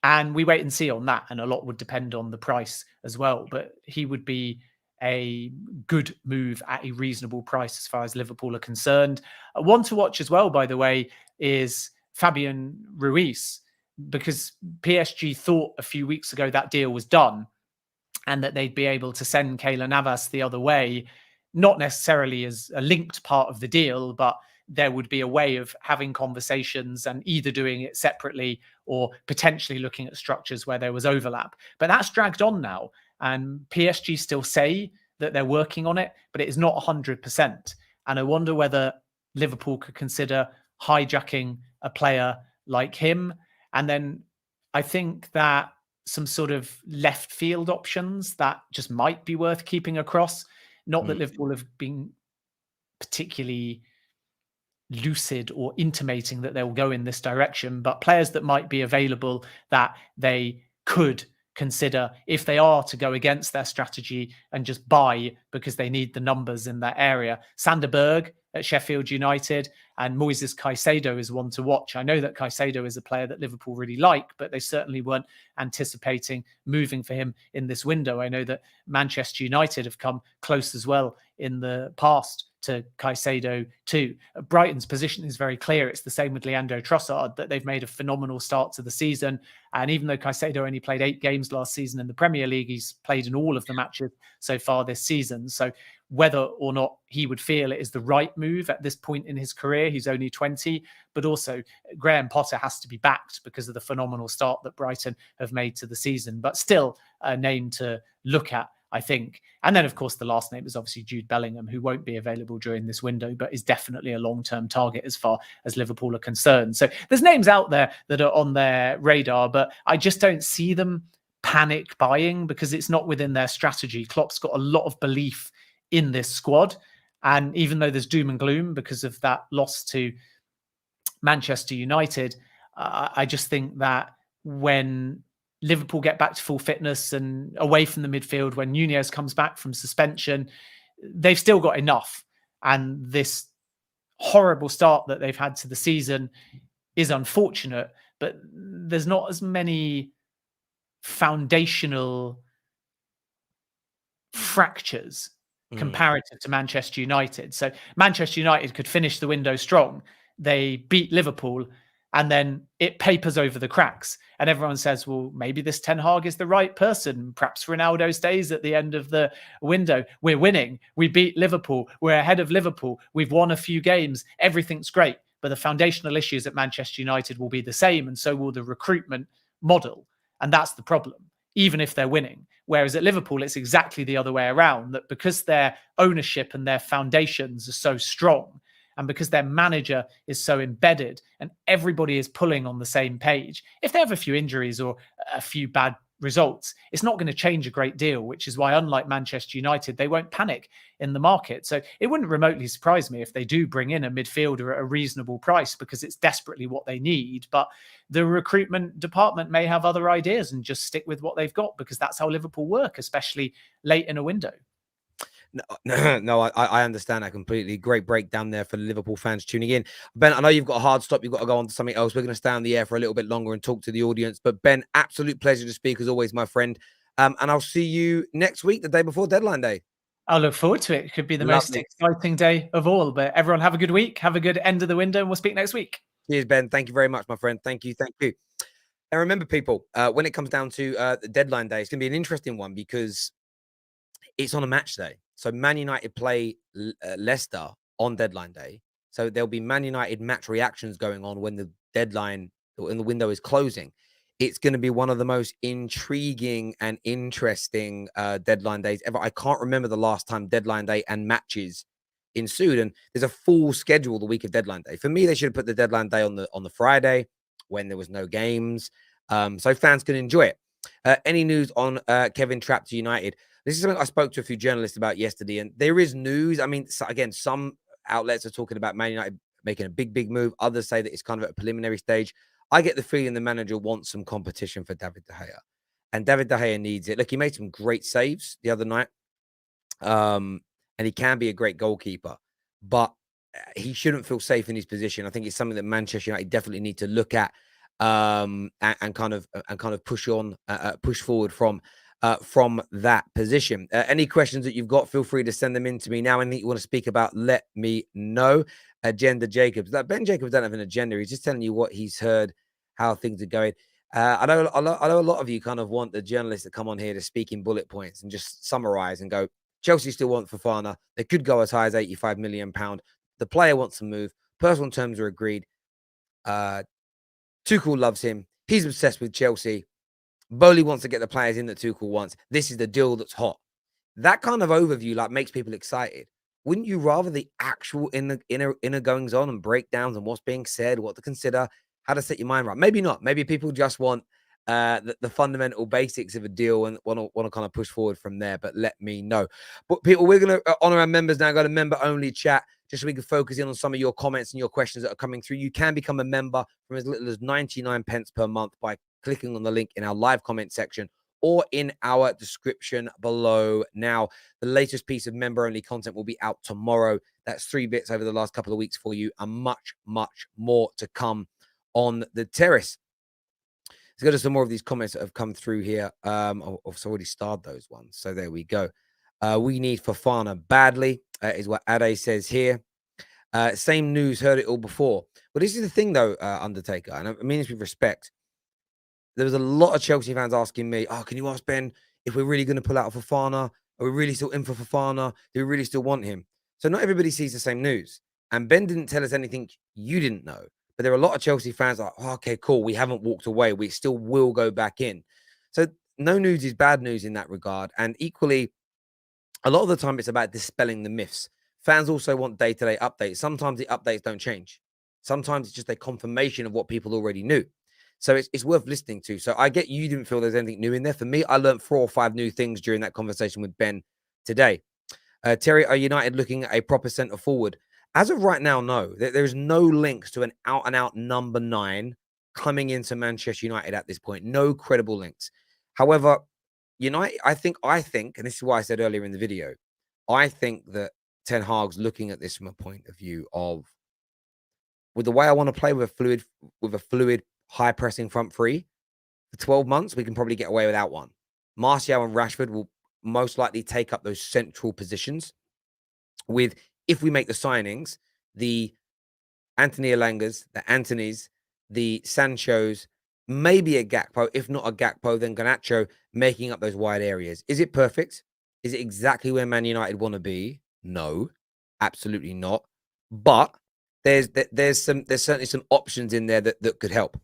And we wait and see on that, and a lot would depend on the price as well. But he would be a good move at a reasonable price as far as Liverpool are concerned. One to watch as well, by the way, is Fabián Ruiz, because PSG thought a few weeks ago that deal was done and that they'd be able to send Keylor Navas the other way, not necessarily as a linked part of the deal, but there would be a way of having conversations and either doing it separately or potentially looking at structures where there was overlap. But that's dragged on now, and PSG still say that they're working on it, but it is not 100%. And I wonder whether Liverpool could consider hijacking a player like him. And then I think that some sort of left field options that just might be worth keeping across. Not that Liverpool have been particularly lucid or intimating that they'll go in this direction, but players that might be available that they could consider if they are to go against their strategy and just buy because they need the numbers in that area. Sander Berg at Sheffield United and Moises Caicedo is one to watch. I know that Caicedo is a player that Liverpool really like, but they certainly weren't anticipating moving for him in this window. I know that Manchester United have come close as well in the past to Caicedo too. Brighton's position is very clear. It's the same with Leandro Trossard, that they've made a phenomenal start to the season. And even though Caicedo only played 8 games last season in the Premier League, he's played in all of the matches so far this season. So whether or not he would feel it is the right move at this point in his career, he's only 20, but also Graham Potter has to be backed because of the phenomenal start that Brighton have made to the season, but still a name to look at, I think. And then, of course, the last name is obviously Jude Bellingham, who won't be available during this window, but is definitely a long-term target as far as Liverpool are concerned. So there's names out there that are on their radar, but I just don't see them panic buying because it's not within their strategy. Klopp's got a lot of belief in this squad. And even though there's doom and gloom because of that loss to Manchester United, I just think that when Liverpool get back to full fitness and away from the midfield, when Nunez comes back from suspension, they've still got enough. And this horrible start that they've had to the season is unfortunate, but there's not as many foundational fractures comparative to Manchester United. So Manchester United could finish the window strong. They beat Liverpool and then it papers over the cracks. And everyone says, well, maybe this Ten Hag is the right person. Perhaps Ronaldo stays at the end of the window. We're winning. We beat Liverpool. We're ahead of Liverpool. We've won a few games. Everything's great. But the foundational issues at Manchester United will be the same, and so will the recruitment model. And that's the problem, even if they're winning. Whereas at Liverpool, it's exactly the other way around, that because their ownership and their foundations are so strong, and because their manager is so embedded and everybody is pulling on the same page, if they have a few injuries or a few bad results, it's not going to change a great deal, which is why, unlike Manchester United, they won't panic in the market. So it wouldn't remotely surprise me if they do bring in a midfielder at a reasonable price, because it's desperately what they need. But the recruitment department may have other ideas and just stick with what they've got, because that's how Liverpool work, especially late in a window. No, I understand that completely. Great breakdown there for the Liverpool fans tuning in. Ben, I know you've got a hard stop. You've got to go on to something else. We're going to stay on the air for a little bit longer and talk to the audience. But Ben, absolute pleasure to speak as always, my friend. And I'll see you next week, the day before deadline day. I'll look forward to it. It could be the most exciting day of all. But everyone have a good week. Have a good end of the window, and we'll speak next week. Cheers, Ben. Thank you very much, my friend. Thank you. Thank you. And remember, people, when it comes down to the deadline day, it's going to be an interesting one because it's on a match day. So Man United play Leicester on deadline day. So there'll be Man United match reactions going on when the deadline and the window is closing. It's going to be one of the most intriguing and interesting deadline days ever. I can't remember the last time deadline day and matches ensued. And there's a full schedule the week of deadline day. For me, they should have put the deadline day on the Friday when there was no games, so fans can enjoy it. Any news on Kevin Trapp to United? This is something I spoke to a few journalists about yesterday, and there is news. I mean, again, some outlets are talking about Man United making a big move. Others say that it's kind of at a preliminary stage. I get the feeling the manager wants some competition for David De Gea, and David De Gea needs it. Look, he made some great saves the other night, and he can be a great goalkeeper, but he shouldn't feel safe in his position. I think it's something that Manchester United definitely need to look at and kind of push forward from that position. Any questions that you've got, feel free to send them in to me now. Anything you want to speak about, let me know. Agenda Jacobs. Ben Jacobs don't have an agenda. He's just telling you what he's heard, how things are going. I know a lot of you kind of want the journalists that come on here to speak in bullet points and just summarize and go, Chelsea still want Fofana. They could go as high as £85 million. The player wants to move. Personal terms are agreed. Tuchel loves him. He's obsessed with Chelsea. Bowley wants to get the players in that Tuchel wants. This is the deal that's hot. That kind of overview makes people excited. Wouldn't you rather the actual inner goings on and breakdowns and what's being said, what to consider, how to set your mind right? Maybe not. Maybe people just want the fundamental basics of a deal and want to kind of push forward from there. But let me know. But people, we're going to honor our members now. Go to member only chat just so we can focus in on some of your comments and your questions that are coming through. You can become a member from as little as 99 pence per month by clicking on the link in our live comment section or in our description below. Now, the latest piece of member-only content will be out tomorrow. That's 3 bits over the last couple of weeks for you, and much more to come on the terrace. Let's go to some more of these comments that have come through here. I've already starred those ones, so there we go. We need Fofana badly, is what Ade says here. Same news, heard it all before. But this is the thing, though, Undertaker, and I mean this with respect. There was a lot of Chelsea fans asking me, can you ask Ben if we're really going to pull out of Fofana? Are we really still in for Fofana? Do we really still want him? So not everybody sees the same news. And Ben didn't tell us anything you didn't know. But there are a lot of Chelsea fans like, okay, cool. We haven't walked away. We still will go back in. So no news is bad news in that regard. And equally, a lot of the time it's about dispelling the myths. Fans also want day-to-day updates. Sometimes the updates don't change. Sometimes it's just a confirmation of what people already knew. So it's worth listening to. So I get you didn't feel there's anything new in there. For me, I learned 4 or 5 new things during that conversation with Ben today. Terry, are United looking at a proper centre forward? As of right now, no. There's no links to an out-and-out number 9 coming into Manchester United at this point. No credible links. However, United, I think, and this is why I said earlier in the video, I think that Ten Hag's looking at this from a point of view of, with the way I want to play with a fluid, high-pressing front three, for 12 months, we can probably get away without one. Martial and Rashford will most likely take up those central positions with, if we make the signings, the Anthony Elangas, the Antonys, the Sanchos, maybe a Gakpo. If not a Gakpo, then Garnacho making up those wide areas. Is it perfect? Is it exactly where Man United want to be? No, absolutely not. But there's certainly some options in there that could help.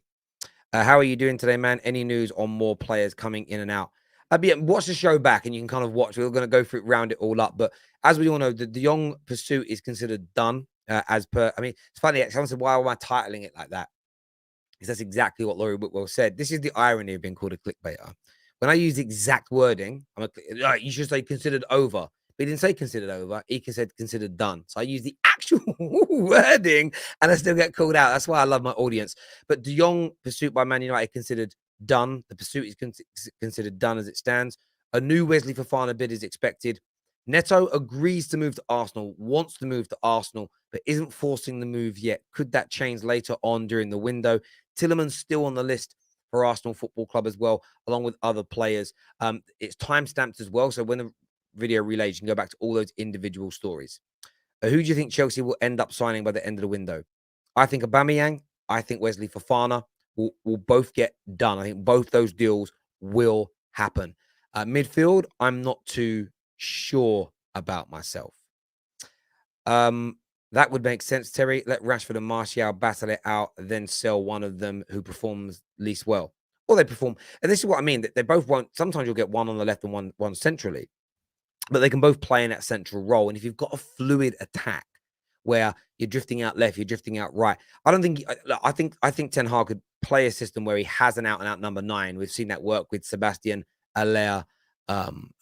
How are you doing today, man? Any news on more players coming in and out? Watch the show back and you can kind of watch. We're going to go through it, round it all up. But as we all know, the De Jong pursuit is considered done as per. I mean, it's funny. Someone said, why am I titling it like that? Because that's exactly what Laurie Whitwell said. This is the irony of being called a clickbaiter. When I use the exact wording, you should say considered over. But he didn't say considered over. He said considered done. So I use the actual wording and I still get called out. That's why I love my audience. But De Jong pursuit by Man United considered done. The pursuit is considered done as it stands. A new Wesley Fofana bid is expected. Neto agrees to move to Arsenal, wants to move to Arsenal, but isn't forcing the move yet. Could that change later on during the window? Tielemans still on the list for Arsenal Football Club as well, along with other players. It's time-stamped as well, so when the video relays, you can go back to all those individual stories. Who do you think Chelsea will end up signing by the end of the window? I think Aubameyang, I think Wesley Fofana will both get done. I think both those deals will happen. Midfield, I'm not too sure about myself. That would make sense, Terry. Let Rashford and Martial battle it out, then sell one of them who performs least well. Or they perform. And this is what I mean, that they both won't. Sometimes you'll get one on the left and one centrally. But they can both play in that central role. And if you've got a fluid attack where you're drifting out left, you're drifting out right, I think Ten Hag could play a system where he has an out-and-out number 9. We've seen that work with Sebastian Haller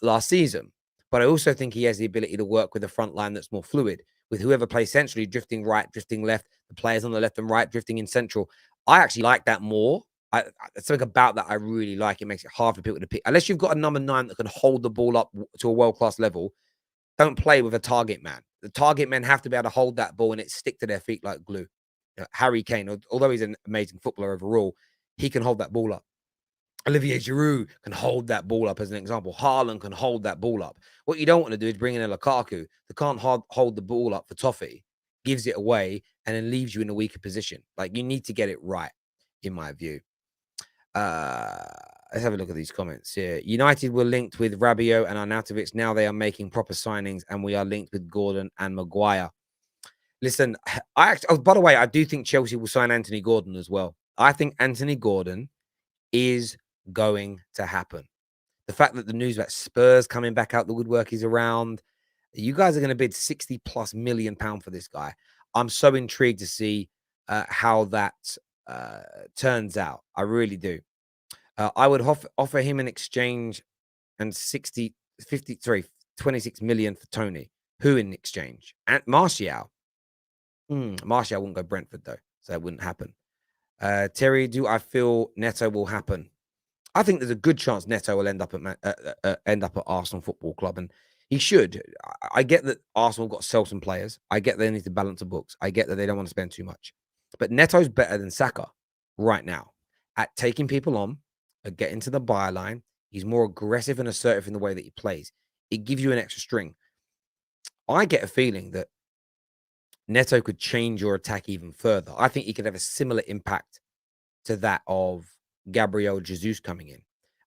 last season. But I also think he has the ability to work with a front line that's more fluid, with whoever plays centrally, drifting right, drifting left, the players on the left and right, drifting in central. I actually like that more. Something about that I really like. It makes it hard for people to pick. Unless you've got a number 9 that can hold the ball up to a world-class level, don't play with a target man. The target men have to be able to hold that ball and it stick to their feet like glue. Harry Kane, although he's an amazing footballer overall, he can hold that ball up. Olivier Giroud can hold that ball up as an example. Haaland can hold that ball up. What you don't want to do is bring in a Lukaku that can't hold the ball up for toffee, gives it away, and then leaves you in a weaker position. Like, you need to get it right, in my view. Let's have a look at these comments here. United were linked with Rabiot and Arnautovic. Now they are making proper signings, and we are linked with Gordon and Maguire. Listen, by the way, I do think Chelsea will sign Anthony Gordon as well. I think Anthony Gordon is going to happen. The fact that the news about Spurs coming back out the woodwork is around. You guys are going to bid £60+ million for this guy. I'm so intrigued to see how that turns out. I really do. I would offer him an exchange and 26 million for Tony. Who in exchange? And Martial. Martial wouldn't go Brentford though, so that wouldn't happen. Terry, do I feel Neto will happen? I think there's a good chance Neto will end up at Arsenal Football Club, and he should. I get that Arsenal got to sell some players. I get they need to balance the books. I get that they don't want to spend too much. But Neto's better than Saka right now at taking people on, at getting to the byline. He's more aggressive and assertive in the way that he plays. It gives you an extra string. I get a feeling that Neto could change your attack even further. I think he could have a similar impact to that of Gabriel Jesus coming in.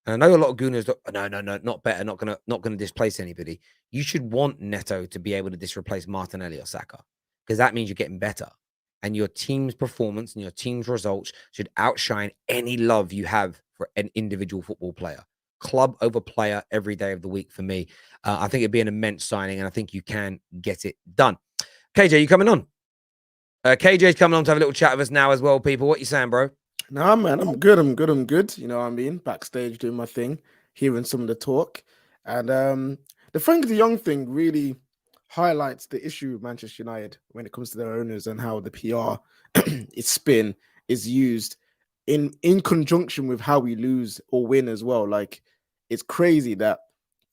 And I know a lot of Gooners, no, not better, not gonna displace anybody. You should want Neto to be able to displace Martinelli or Saka, because that means you're getting better. And your team's performance and your team's results should outshine any love you have for an individual football player. Club over player every day of the week for me. I think it'd be an immense signing, and I think you can get it done. KJ, you coming on? KJ's coming on to have a little chat with us now as well, people. What you saying, bro? Nah, man, I'm good. You know what I mean? Backstage doing my thing, hearing some of the talk. And the Frenkie de Jong thing really highlights the issue with Manchester United when it comes to their owners and how the PR its spin is used in conjunction with how we lose or win as well. Like, it's crazy that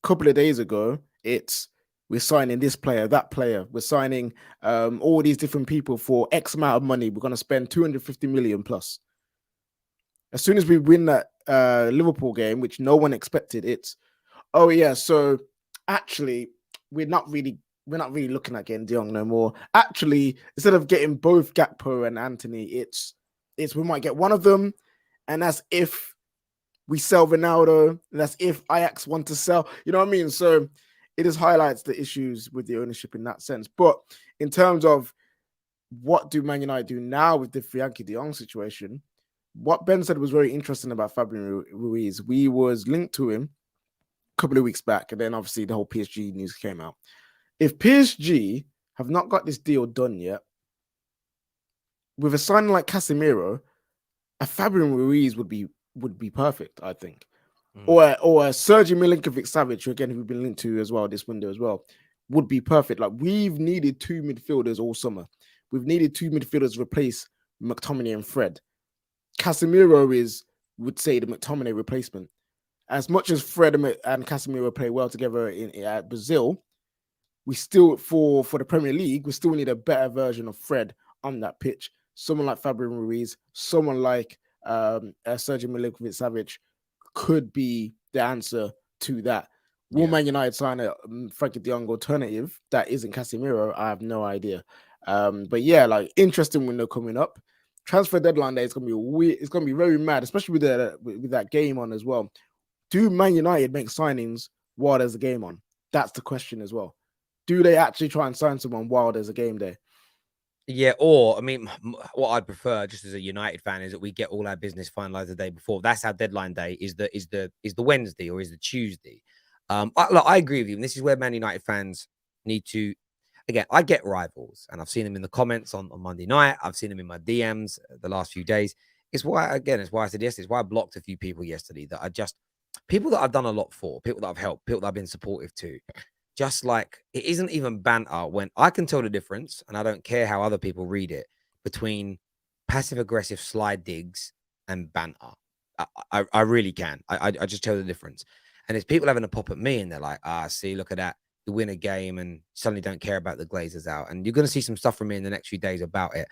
a couple of days ago, we're signing this player, that player. We're signing all these different people for X amount of money. We're going to spend 250 million plus. As soon as we win that Liverpool game, which no one expected, it's, oh yeah, so actually we're not really looking at getting De Jong no more. Actually, instead of getting both Gakpo and Antony, it's we might get one of them, and that's if we sell Ronaldo. And that's if Ajax want to sell. You know what I mean? So it just highlights the issues with the ownership in that sense. But in terms of what do Man United do now with the Frenkie de Jong situation, what Ben said was very interesting about Fabián Ruiz. We was linked to him a couple of weeks back, and then obviously the whole PSG news came out. If PSG have not got this deal done yet, with a signing like Casemiro, a Fabián Ruiz would be perfect, I think. Or a Sergej Milinkovic-Savic, who again we've been linked to as well this window as well, would be perfect. Like, we've needed two midfielders all summer. We've needed two midfielders to replace McTominay and Fred. Casemiro would say, the McTominay replacement. As much as Fred and Casemiro play well together at Brazil, we still, for the Premier League, we still need a better version of Fred on that pitch. Someone like Fabián Ruiz, someone like Sergej Milinkovic-Savic could be the answer to that. Will Man United sign a Frenkie de Jong alternative that isn't Casemiro? I have no idea. But yeah, like, interesting window coming up. Transfer deadline day is going to be weird. It's going to be very mad, especially with that game on as well. Do Man United make signings while there's a game on? That's the question as well. Do they actually try and sign someone while there's a game there? Yeah, or I mean, what I'd prefer, just as a United fan, is that we get all our business finalized the day before. That's our deadline day. Is the Wednesday or is the Tuesday? I agree with you. And this is where Man United fans need to. Again, I get rivals, and I've seen them in the comments on Monday night. I've seen them in my DMs the last few days. It's why I said yesterday. It's why I blocked a few people yesterday that I just people that I've done a lot for, people that I've helped, people that I've been supportive to. Just like, it isn't even banter when I can tell the difference, and I don't care how other people read it, between passive-aggressive slide digs and banter. I really can. I just tell the difference. And it's people having a pop at me, and they're like, see, look at that. You win a game and suddenly don't care about the Glazers out. And you're going to see some stuff from me in the next few days about it.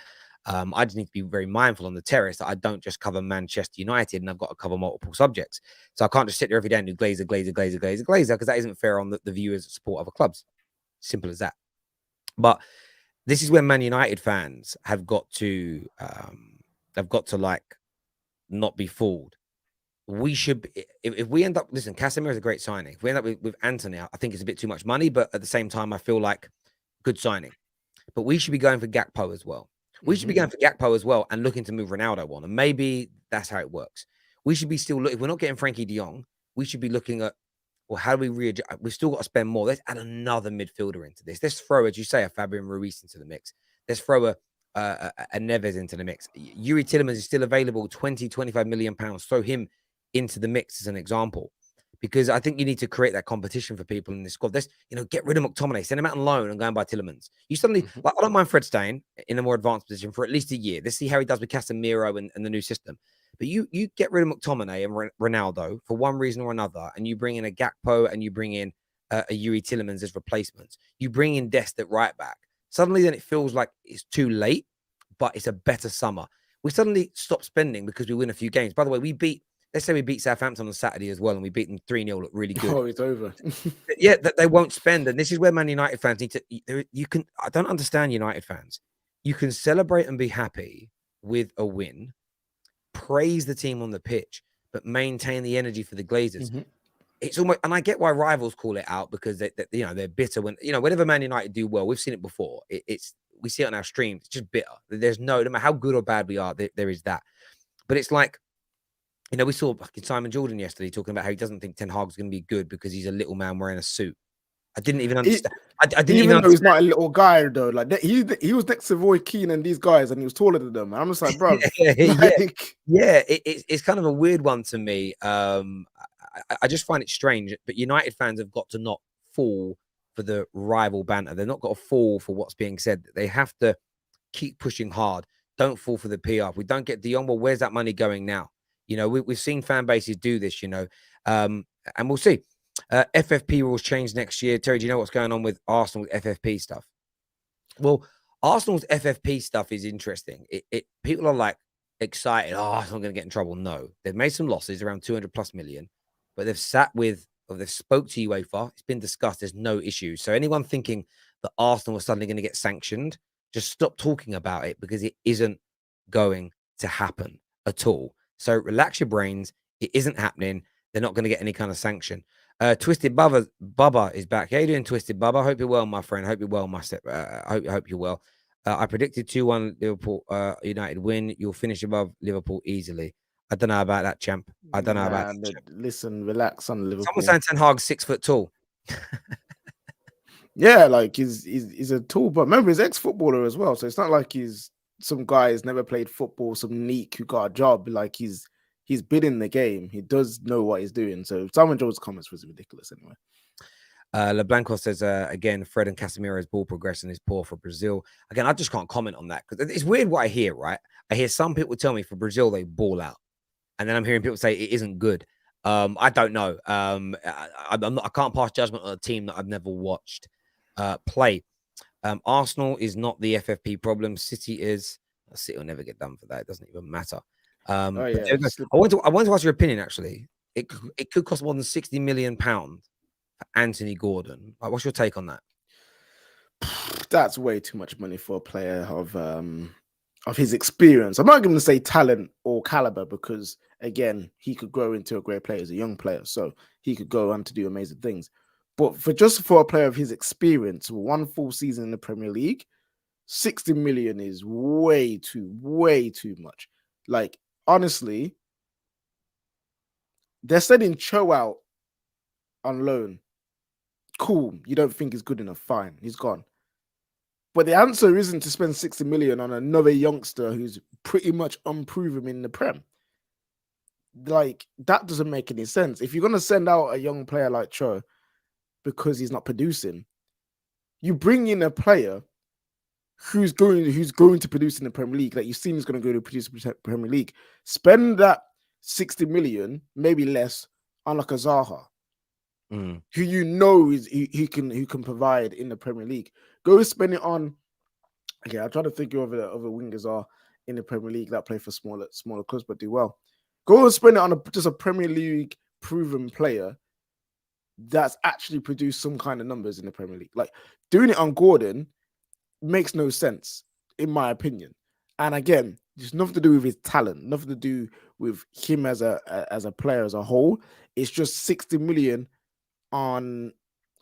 I just need to be very mindful on the terrace that I don't just cover Manchester United, and I've got to cover multiple subjects. So I can't just sit there every day and do Glazer, because that isn't fair on the viewers that support other clubs. Simple as that. But this is where Man United fans have got to like not be fooled. We should, if we end up, listen, Casemiro is a great signing. If we end up with Antony, I think it's a bit too much money, but at the same time, I feel like good signing. But we should be going for Gakpo as well. We should be going for Gakpo as well and looking to move Ronaldo on. And maybe that's how it works. We should be still looking, if we're not getting Frenkie de Jong, we should be looking at, well, how do we readjust? We've still got to spend more. Let's add another midfielder into this. Let's throw, as you say, a Fabián Ruiz into the mix. Let's throw a Neves into the mix. Youri Tielemans is still available, 20-25 million pounds. Throw him into the mix as an example. Because I think you need to create that competition for people in this squad. Let's, get rid of McTominay, send him out on loan and go and buy Tielemans. You suddenly, like, I don't mind Fred staying in a more advanced position for at least a year. Let's see how he does with Casemiro and the new system. But you get rid of McTominay and Ronaldo for one reason or another, and you bring in a Gakpo and you bring in a Youri Tielemans as replacements. You bring in Dest at right back. Suddenly then it feels like it's too late, but it's a better summer. We suddenly stop spending because we win a few games. By the way, let's say we beat Southampton on Saturday as well, and we beat them 3-0, look really good. Oh, it's over. Yeah, that they won't spend. And this is where Man United fans need to, I don't understand United fans. You can celebrate and be happy with a win, praise the team on the pitch, but maintain the energy for the Glazers. It's almost, and I get why rivals call it out, because they're bitter when, whenever Man United do well, we've seen it before. We see it on our streams. It's just bitter. There's no matter how good or bad we are, there is that. But it's like, we saw Simon Jordan yesterday talking about how he doesn't think Ten Hag's going to be good because he's a little man wearing a suit. I didn't even understand. I didn't even know he's not a little guy though. Like, he was next to Roy Keane and these guys, and he was taller than them. And I'm just like, bro. It's kind of a weird one to me. I just find it strange. But United fans have got to not fall for the rival banter. They've not got to fall for what's being said. They have to keep pushing hard. Don't fall for the PR. If we don't get De Jong, well, where's that money going now? We've seen fan bases do this, and we'll see. FFP rules change next year. Terry, do you know what's going on with Arsenal's FFP stuff? Well, Arsenal's FFP stuff is interesting. People are like excited. Oh, Arsenal going to get in trouble. No, they've made some losses around 200+ million, but they've spoke to UEFA. It's been discussed. There's no issue. So anyone thinking that Arsenal is suddenly going to get sanctioned, just stop talking about it, because it isn't going to happen at all. So relax your brains. It isn't happening. They're not going to get any kind of sanction. Twisted Bubba is back. How you doing, Twisted Bubba? Hope you're well, my friend. Hope you're well, my step. Hope you're well. I predicted 2-1 Liverpool United win. You'll finish above Liverpool easily. I don't know about that, champ. I don't know about that, champ. Listen, relax on Liverpool. Someone saying Ten Hag's 6 foot tall. Yeah, like he's a tall, but remember he's ex-footballer as well. So it's not like he's some guy who's never played football, some neek who got a job. Like he's been in the game. He does know what he's doing. So Simon Jones' comments was ridiculous anyway. LeBlanco says, again, Fred and Casemiro's ball progression is poor for Brazil. Again, I just can't comment on that because it's weird what I hear, right? I hear some people tell me for Brazil, they ball out. And then I'm hearing people say it isn't good. I don't know. I can't pass judgment on a team that I've never watched play. Arsenal is not the FFP problem. City is. City will never get done for that. It doesn't even matter. I want to ask your opinion, actually. It could cost more than £60 million for Anthony Gordon. What's your take on that? That's way too much money for a player of his experience. I'm not going to say talent or caliber because, again, he could grow into a great player as a young player. So he could go on to do amazing things. But for a player of his experience, one full season in the Premier League, 60 million is way too much. Like, honestly, they're sending Cho out on loan. Cool. You don't think he's good enough. Fine. He's gone. But the answer isn't to spend 60 million on another youngster who's pretty much unproven in the Prem. Like, that doesn't make any sense. If you're going to send out a young player like Cho because he's not producing, you bring in a player who's going to produce in the Premier League, that you've seen is going to go to produce in the Premier League. Spend that 60 million, maybe less, on like a Zaha, who you know is who can provide in the Premier League. Go spend it on. Okay, I'm trying to think of other wingers are in the Premier League that play for smaller clubs but do well. Go and spend it on just a Premier League proven player that's actually produced some kind of numbers in the Premier League. Like, doing it on Gordon makes no sense, in my opinion. And again, it's nothing to do with his talent, nothing to do with him as a player as a whole. It's just 60 million on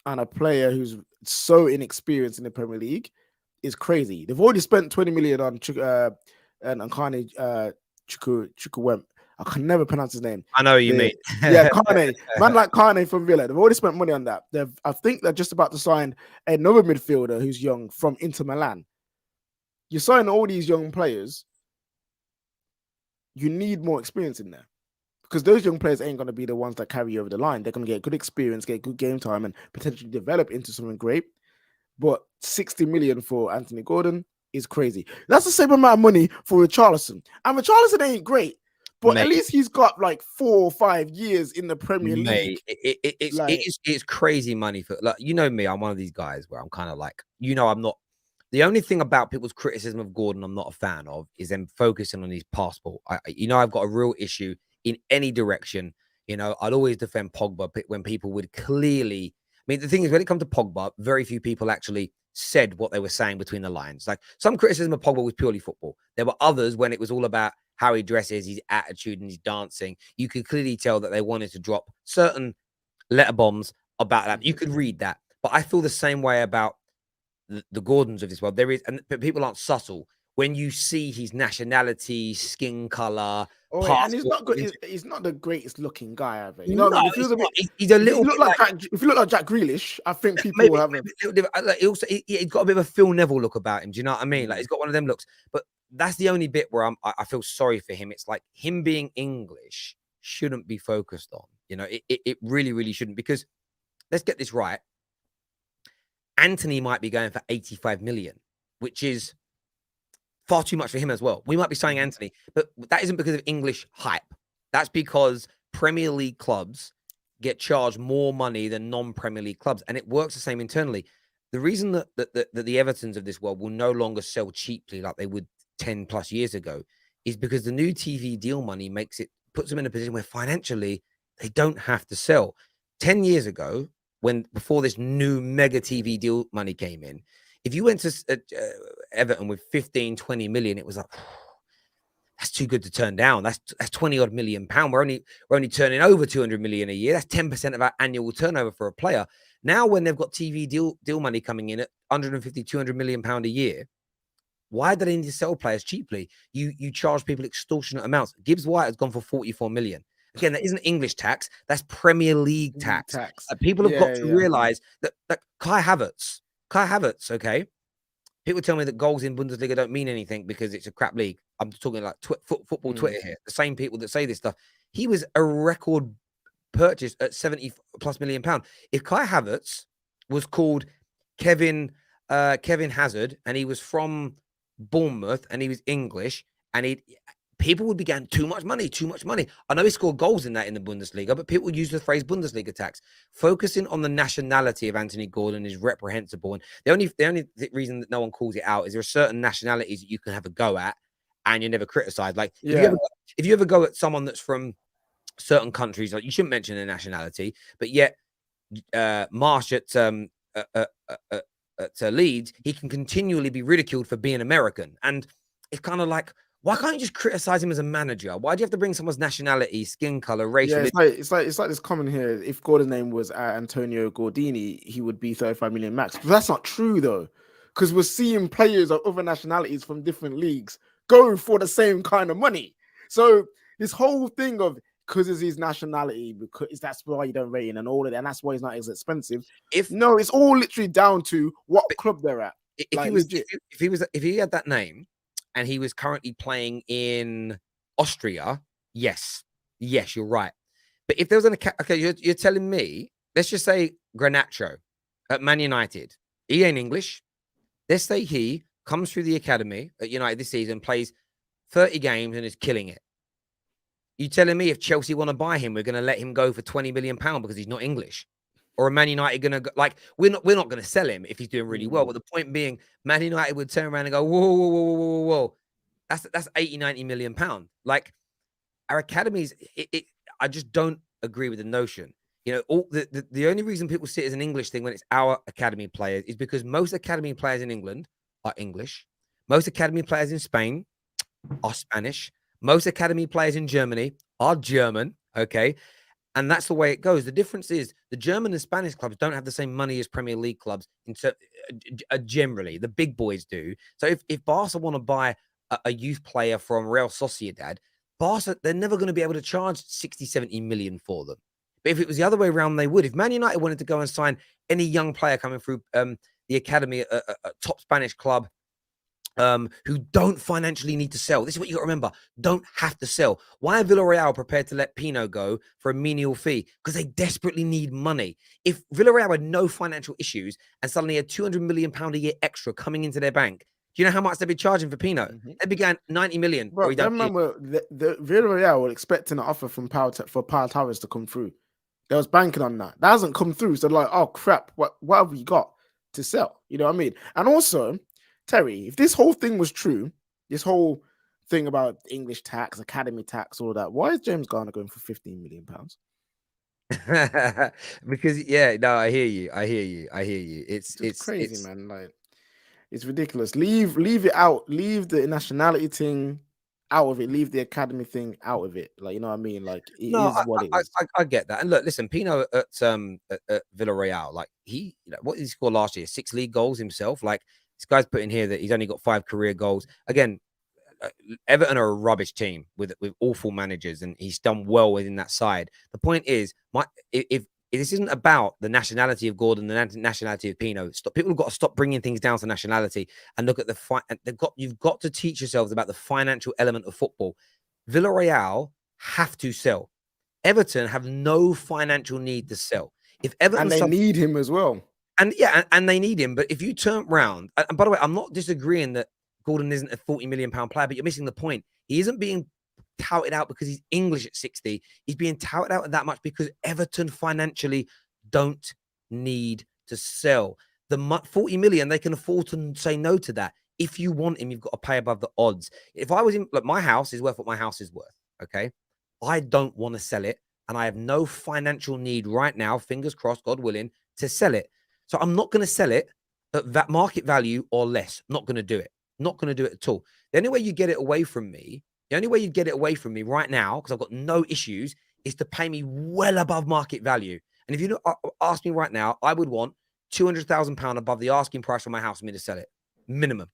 a player who's so inexperienced in the Premier League is crazy. They've already spent 20 million on Kane Chukwuemeka. I can never pronounce his name. I know what you mean. Yeah, Kane. Man like Kane from Villa. They've already spent money on that. I think they're just about to sign another midfielder who's young from Inter Milan. You sign all these young players, you need more experience in there. Because those young players ain't going to be the ones that carry you over the line. They're going to get good experience, get good game time, and potentially develop into something great. But 60 million for Anthony Gordon is crazy. That's the same amount of money for Richarlison. And Richarlison ain't great. But at least he's got like 4 or 5 years in the Premier League. It's crazy money for, like, you know me, I'm one of these guys where I'm kind of like, I'm not. The only thing about people's criticism of Gordon I'm not a fan of is them focusing on his passport. I've got a real issue in any direction. I'd always defend Pogba when people would clearly. I mean, the thing is, when it comes to Pogba, very few people actually said what they were saying between the lines. Like, some criticism of Pogba was purely football. There were others when it was all about how he dresses, his attitude, and his dancing. You could clearly tell that they wanted to drop certain letter bombs about that. You could read that. But I feel the same way about the Gordons of this world. But people aren't subtle. When you see his nationality, skin color, and he's not good. He's not the greatest looking guy ever. You know what I mean? He's a little. If you look like Jack Grealish, I think people will have him. He's got a bit of a Phil Neville look about him. Do you know what I mean? Like, he's got one of them looks. But that's the only bit where I feel sorry for him. It's like him being English shouldn't be focused on. It really, really shouldn't, because let's get this right. Antony might be going for 85 million, which is far too much for him as well. We might be signing Antony, but that isn't because of English hype. That's because Premier League clubs get charged more money than non-Premier League clubs, and it works the same internally. The reason that the Evertons of this world will no longer sell cheaply like they would 10 plus years ago is because the new TV deal money puts them in a position where financially they don't have to sell. 10 years ago, before this new mega TV deal money came in, if you went to Everton with 15, 20 million, it was like, that's too good to turn down. That's 20 odd million pound. We're only turning over 200 million a year. That's 10% of our annual turnover for a player. Now, when they've got TV deal money coming in at 150, 200 million pound a year, why do they need to sell players cheaply? You charge people extortionate amounts. Gibbs White has gone for 44 million. Again, that isn't English tax. That's Premier League tax. People have got to realize that Kai Havertz, okay? People tell me that goals in Bundesliga don't mean anything because it's a crap league. I'm talking like football Twitter here. The same people that say this stuff. He was a record purchase at 70+ million pound. If Kai Havertz was called Kevin Hazard and he was from Bournemouth and he was English and people would be getting too much money. I know he scored goals in the Bundesliga, but people use the phrase Bundesliga tax. Focusing on the nationality of Anthony Gordon is reprehensible. And the only reason that no one calls it out is there are certain nationalities that you can have a go at and you're never criticized. Like if you ever go at someone that's from certain countries, like you shouldn't mention their nationality, but yet Marsh at Leeds, he can continually be ridiculed for being American. And it's kind of like, why can't you just criticize him as a manager? Why do you have to bring someone's nationality, skin color, racial? Yeah, it's like this comment here. If Gordon's name was Antonio Gordini, he would be 35 million max. But that's not true though, because we're seeing players of other nationalities from different leagues go for the same kind of money. So this whole thing of because it's his nationality, because that's why you don't rate him and all of that, and that's why he's not as expensive. It's all literally down to what club they're at. If he had that name and he was currently playing in Austria, yes, you're right. But if there was you're telling me, let's just say Garnacho at Man United, he ain't English. Let's say he comes through the academy at United this season, plays 30 games and is killing it. You telling me if Chelsea want to buy him, we're going to let him go for 20 million pound because he's not English? Or are Man United going to go, like, we're not going to sell him if he's doing really well. But the point being, Man United would turn around and go, whoa. That's 80, 90 million pound. Like, our academies, I just don't agree with the notion. You know, all the only reason people see it as an English thing when it's our academy players is because most academy players in England are English. Most academy players in Spain are Spanish. Most academy players in Germany are German, okay? And that's the way it goes. The difference is the German and Spanish clubs don't have the same money as Premier League clubs generally. The big boys do. So if Barca want to buy a youth player from Real Sociedad, Barca, they're never going to be able to charge 60, 70 million for them. But if it was the other way around, they would. If Man United wanted to go and sign any young player coming through the academy, a top Spanish club, who don't financially need to sell. This is what you got to remember. Don't have to sell. Why are Villarreal prepared to let Pino go for a menial fee? Because they desperately need money. If Villarreal had no financial issues and suddenly had 200 million pound a year extra coming into their bank, do you know how much they'd be charging for Pino? They'd be getting 90 million. Bro, remember the Villarreal were expecting an offer from Pau Torres to come through. They was banking on that. That hasn't come through. So like, oh crap, what have we got to sell? You know what I mean? And also, Terry, if this whole thing was true, this whole thing about English tax, academy tax, all that, why is James Garner going for 15 million pounds? Because I hear you. It's crazy, man. Like, it's ridiculous. Leave it out. Leave the nationality thing out of it. Leave the academy thing out of it. Like, you know what I mean? Like, it is what it is. I get that. And look, listen, Pino at Villarreal, like what did he score last year? 6 league goals himself. Like, this guy's put in here that he's only got 5 career goals. Again, Everton are a rubbish team with awful managers, and he's done well within that side. The point is, if this isn't about the nationality of Gordon, the nationality of Pino, people have got to stop bringing things down to nationality and look at you've got to teach yourselves about the financial element of football. Villarreal have to sell. Everton have no financial need to sell. If Everton, and they need him as well. And and they need him. But if you turn around, and by the way, I'm not disagreeing that Gordon isn't a 40 million pound player, but you're missing the point. He isn't being touted out because he's English at 60. He's being touted out at that much because Everton financially don't need to sell. The 40 million, they can afford to say no to that. If you want him, you've got to pay above the odds. If I was in, look, my house is worth what my house is worth. Okay. I don't want to sell it. And I have no financial need right now, fingers crossed, God willing, to sell it. So I'm not going to sell it at that market value or less. I'm not going to do it. Not going to do it at all. The only way you get it away from me The only way you'd get it away from me right now, because I've got no issues, is to pay me well above market value. And if you ask me right now, I would want £200,000 above the asking price for my house for me to sell it, minimum.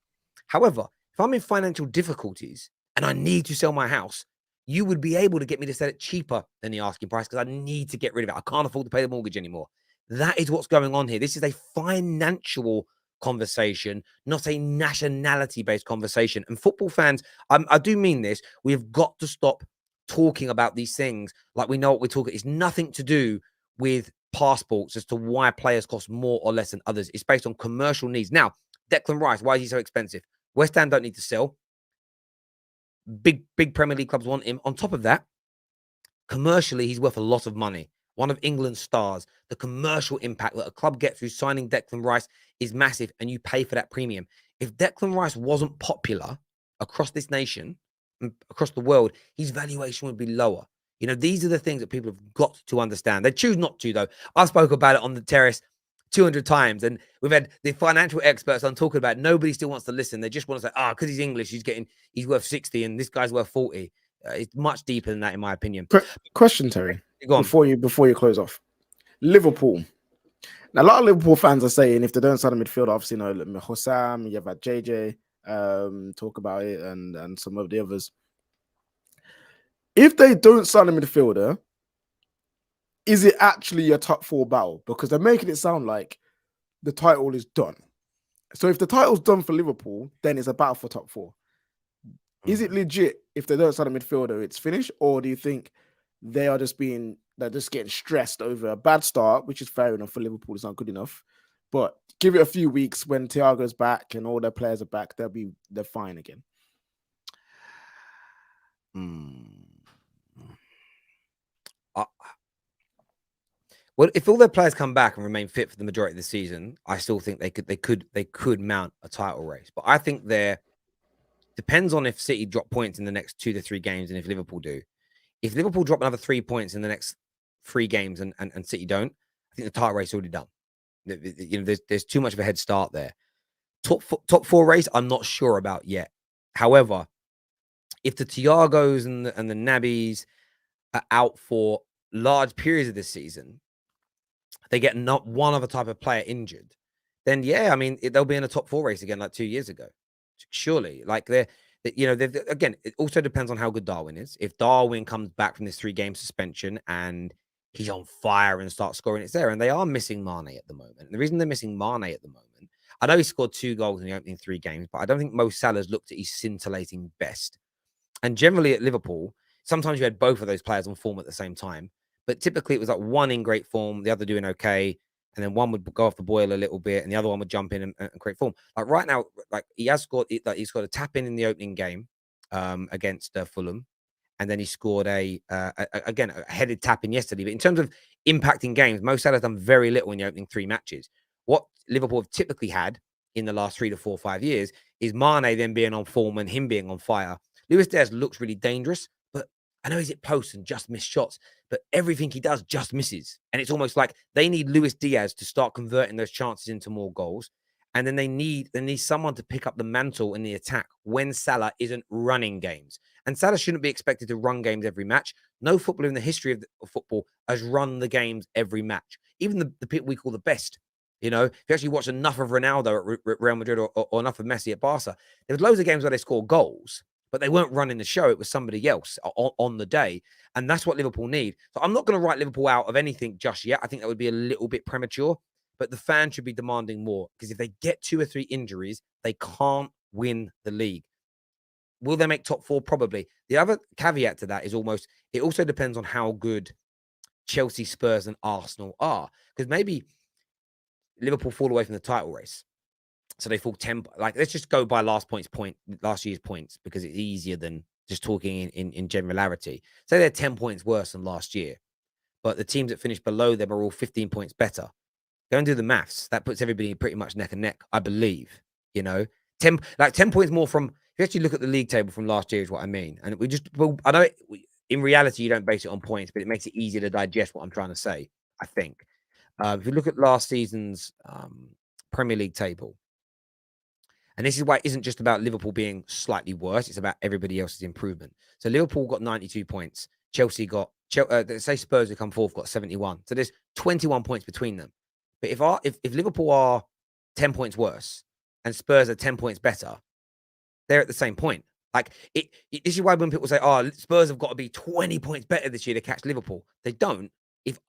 However, if I'm in financial difficulties and I need to sell my house, you would be able to get me to sell it cheaper than the asking price because I need to get rid of it. I can't afford to pay the mortgage anymore. That is what's going on here. This is a financial conversation, not a nationality-based conversation. And football fans, I do mean this, we've got to stop talking about these things like we know what we're talking. It's nothing to do with passports as to why players cost more or less than others. It's based on commercial needs. Now, Declan Rice, why is he so expensive? West Ham don't need to sell. Big Premier League clubs want him. On top of that, commercially, he's worth a lot of money. One of England's stars. The commercial impact that a club gets through signing Declan Rice is massive, and you pay for that premium. If Declan Rice wasn't popular across this nation, across the world, his valuation would be lower. You know, these are the things that people have got to understand. They choose not to, though. I spoke about it on the terrace 200 times, and we've had the financial experts on talking about it. Nobody still wants to listen. They just want to say, because he's English, he's worth 60 and this guy's worth 40. It's much deeper than that, in my opinion. Question, Terry, Go on. before you close off. Liverpool. Now, a lot of Liverpool fans are saying if they don't sign a midfielder, obviously, you know, Hossam, you have had JJ talk about it, and some of the others. If they don't sign a midfielder, is it actually a top 4 battle? Because they're making it sound like the title is done. So if the title's done for Liverpool, then it's a battle for top 4. Is it legit if they don't sign a midfielder, it's finished? Or do you think they're just getting stressed over a bad start, which is fair enough for Liverpool, it's not good enough. But give it a few weeks when Thiago's back and all their players are back, they're fine again. Well, if all their players come back and remain fit for the majority of the season, I still think they could mount a title race. But I think depends on if City drop points in the next 2 to 3 games and if Liverpool do. If Liverpool drop another 3 points in the next 3 games and City don't, I think the title race is already done. You know, there's too much of a head start there. Top 4 race, I'm not sure about yet. However, if the Thiagos and the Nabbies are out for large periods of this season, they get not one other type of player injured, then yeah, I mean, they'll be in a top 4 race again like 2 years ago. Surely, like again, it also depends on how good Darwin is. If Darwin comes back from this 3-game suspension and he's on fire and starts scoring, it's there. And they are missing Mane at the moment. And the reason they're missing Mane at the moment, I know he scored 2 goals in the opening 3 games, but I don't think Mo Salah's looked at his scintillating best. And generally at Liverpool, sometimes you had both of those players on form at the same time. But typically it was like one in great form, the other doing okay. And then one would go off the boil a little bit, and the other one would jump in and create form. Like right now, like he has scored, he's got a tap in the opening game against Fulham, and then he scored a headed tap in yesterday. But in terms of impacting games, Mo Salah's done very little in the opening 3 matches. What Liverpool have typically had in the last 3 to 4 or 5 years is Mane then being on form and him being on fire. Luis Diaz looks really dangerous, but I know he's at posts and just missed shots, but everything he does just misses. And it's almost like they need Luis Diaz to start converting those chances into more goals. And then they need someone to pick up the mantle in the attack when Salah isn't running games. And Salah shouldn't be expected to run games every match. No footballer in the history of football has run the games every match. Even the people we call the best. You know, if you actually watch enough of Ronaldo at Real Madrid or enough of Messi at Barca, there's loads of games where they score goals, but they weren't running the show. It was somebody else on the day. And that's what Liverpool need. So I'm not going to write Liverpool out of anything just yet. I think that would be a little bit premature, but the fans should be demanding more, because if they get 2 or 3 injuries, they can't win the league. Will they make top 4? Probably. The other caveat to that is it also depends on how good Chelsea, Spurs and Arsenal are, because maybe Liverpool fall away from the title race. So they fall 10. Like, let's just go by last year's points, because it's easier than just talking in generality. Say they're 10 points worse than last year, but the teams that finished below them are all 15 points better. Go and do the maths. That puts everybody pretty much neck and neck, I believe. You know, 10 points more from, if you actually look at the league table from last year is what I mean. And I know in reality, you don't base it on points, but it makes it easier to digest what I'm trying to say, I think. If you look at last season's Premier League table, And this is why it isn't just about Liverpool being slightly worse. It's about everybody else's improvement. So Liverpool got 92 points. Chelsea got, say Spurs who come fourth got 71. So there's 21 points between them. But if Liverpool are 10 points worse and Spurs are 10 points better, they're at the same point. Like this is why when people say, "Oh, Spurs have got to be 20 points better this year to catch Liverpool," they don't. If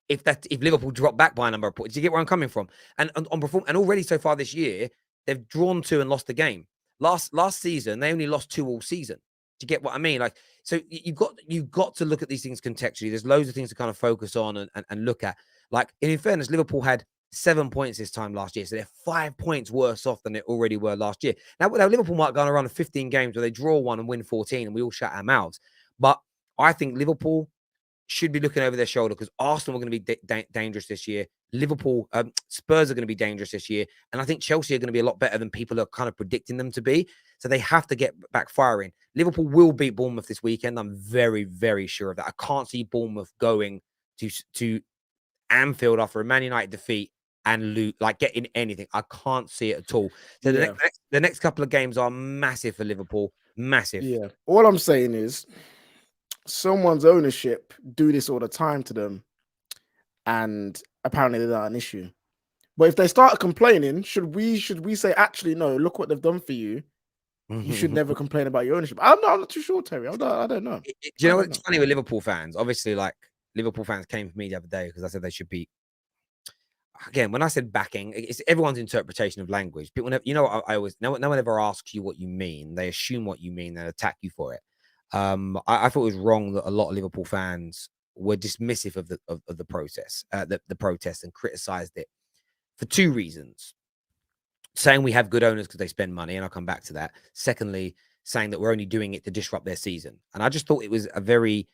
Liverpool drop back by a number of points, do you get where I'm coming from? And on perform, and already so far this year, they've drawn 2 and lost a game. Last season, they only lost 2 all season. Do you get what I mean? Like, so you've got to look at these things contextually. There's loads of things to kind of focus on and look at. Like, in fairness, Liverpool had 7 points this time last year, so they're 5 points worse off than they already were last year. Now Liverpool might go on around 15 games where they draw 1 and win 14, and we all shut our mouths. But I think Liverpool should be looking over their shoulder because Arsenal are going to be dangerous this year. Spurs are going to be dangerous this year. And I think Chelsea are going to be a lot better than people are kind of predicting them to be. So they have to get back firing. Liverpool will beat Bournemouth this weekend. I'm very, very sure of that. I can't see Bournemouth going to Anfield after a Man United defeat and lose, like getting anything. I can't see it at all. So the next couple of games are massive for Liverpool. Massive. Yeah. All I'm saying is someone's ownership do this all the time to them, and apparently they're not an issue. But if they start complaining, should we say, actually, no, look what they've done for you. You should never complain about your ownership. I'm not too sure, Terry. I don't know. Do you know what's funny with Liverpool fans? Obviously, like Liverpool fans came for me the other day because I said they should be. Again, when I said backing, it's everyone's interpretation of language. People, I always, no one ever asks you what you mean. They assume what you mean and attack you for it. I thought it was wrong that a lot of Liverpool fans were dismissive of the process, the protest, and criticised it for 2 reasons. Saying we have good owners because they spend money, and I'll come back to that. Secondly, saying that we're only doing it to disrupt their season. And I just thought it was a very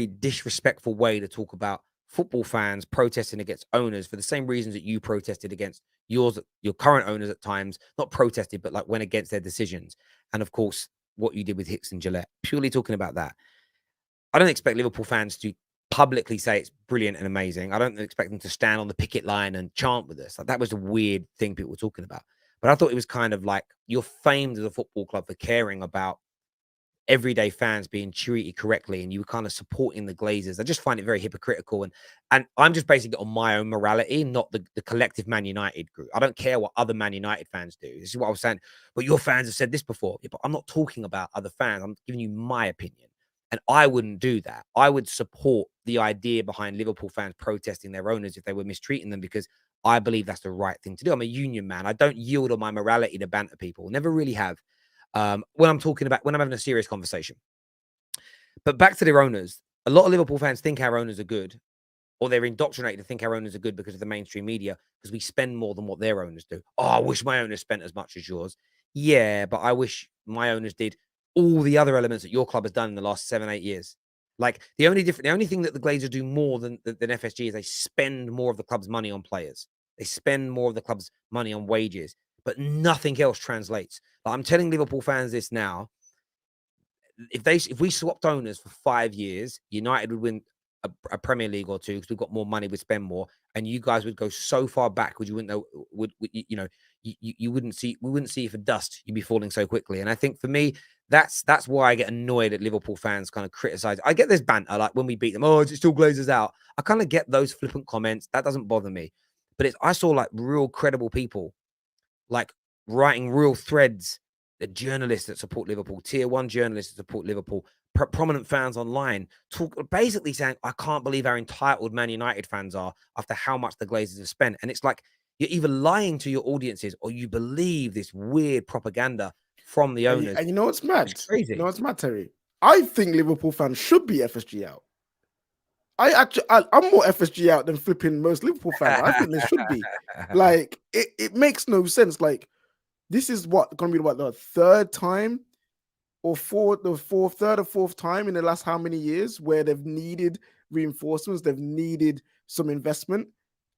disrespectful way to talk about football fans protesting against owners for the same reasons that you protested against your current owners at times, not protested, but like went against their decisions. And of course, what you did with Hicks and Gillette, purely talking about that. I don't expect Liverpool fans to publicly say it's brilliant and amazing. I don't expect them to stand on the picket line and chant with us. Like, that was a weird thing people were talking about. But I thought it was kind of like, you're famed as a football club for caring about everyday fans being treated correctly, and you were kind of supporting the Glazers. I just find it very hypocritical. And I'm just basing it on my own morality, not the collective Man United group. I don't care what other Man United fans do. This is what I was saying. But your fans have said this before. Yeah, but I'm not talking about other fans. I'm giving you my opinion. And I wouldn't do that. I would support the idea behind Liverpool fans protesting their owners if they were mistreating them, because I believe that's the right thing to do. I'm a union man. I don't yield on my morality to banter people. Never really have. When I'm having a serious conversation. But back to their owners. A lot of Liverpool fans think our owners are good, or they're indoctrinated to think our owners are good because of the mainstream media, because we spend more than what their owners do. Oh, I wish my owners spent as much as yours. Yeah, but I wish my owners did all the other elements that your club has done in the last 7-8 years. Like, the only thing that the Glazers do more than FSG is they spend more of the club's money on players. They spend more of the club's money on wages, but nothing else translates. Like, I'm telling Liverpool fans this now. If we swapped owners for 5 years, United would win a Premier League or 2 because we've got more money, we spend more, and you guys would go so far backwards you wouldn't know. You wouldn't see. We wouldn't see it for dust. You'd be falling so quickly. And I think for me, that's why I get annoyed at Liverpool fans kind of criticize. I get this banter like when we beat them. Oh, it's still Glazers out. I kind of get those flippant comments. That doesn't bother me. But I saw like real credible people, like writing real threads. The journalists that support Liverpool, tier 1 journalists that support Liverpool, prominent fans online, basically saying, I can't believe how entitled Man United fans are after how much the Glazers have spent. And it's like, you're either lying to your audiences or you believe this weird propaganda from the owners. And you know what's mad? It's crazy. You know what's mad, Terry? I think Liverpool fans should be FSG out. I'm more FSG out than flipping most Liverpool fans. I think they should be. Like, it makes no sense. Like, this is going to be the third or fourth time in the last how many years where they've needed reinforcements, they've needed some investment,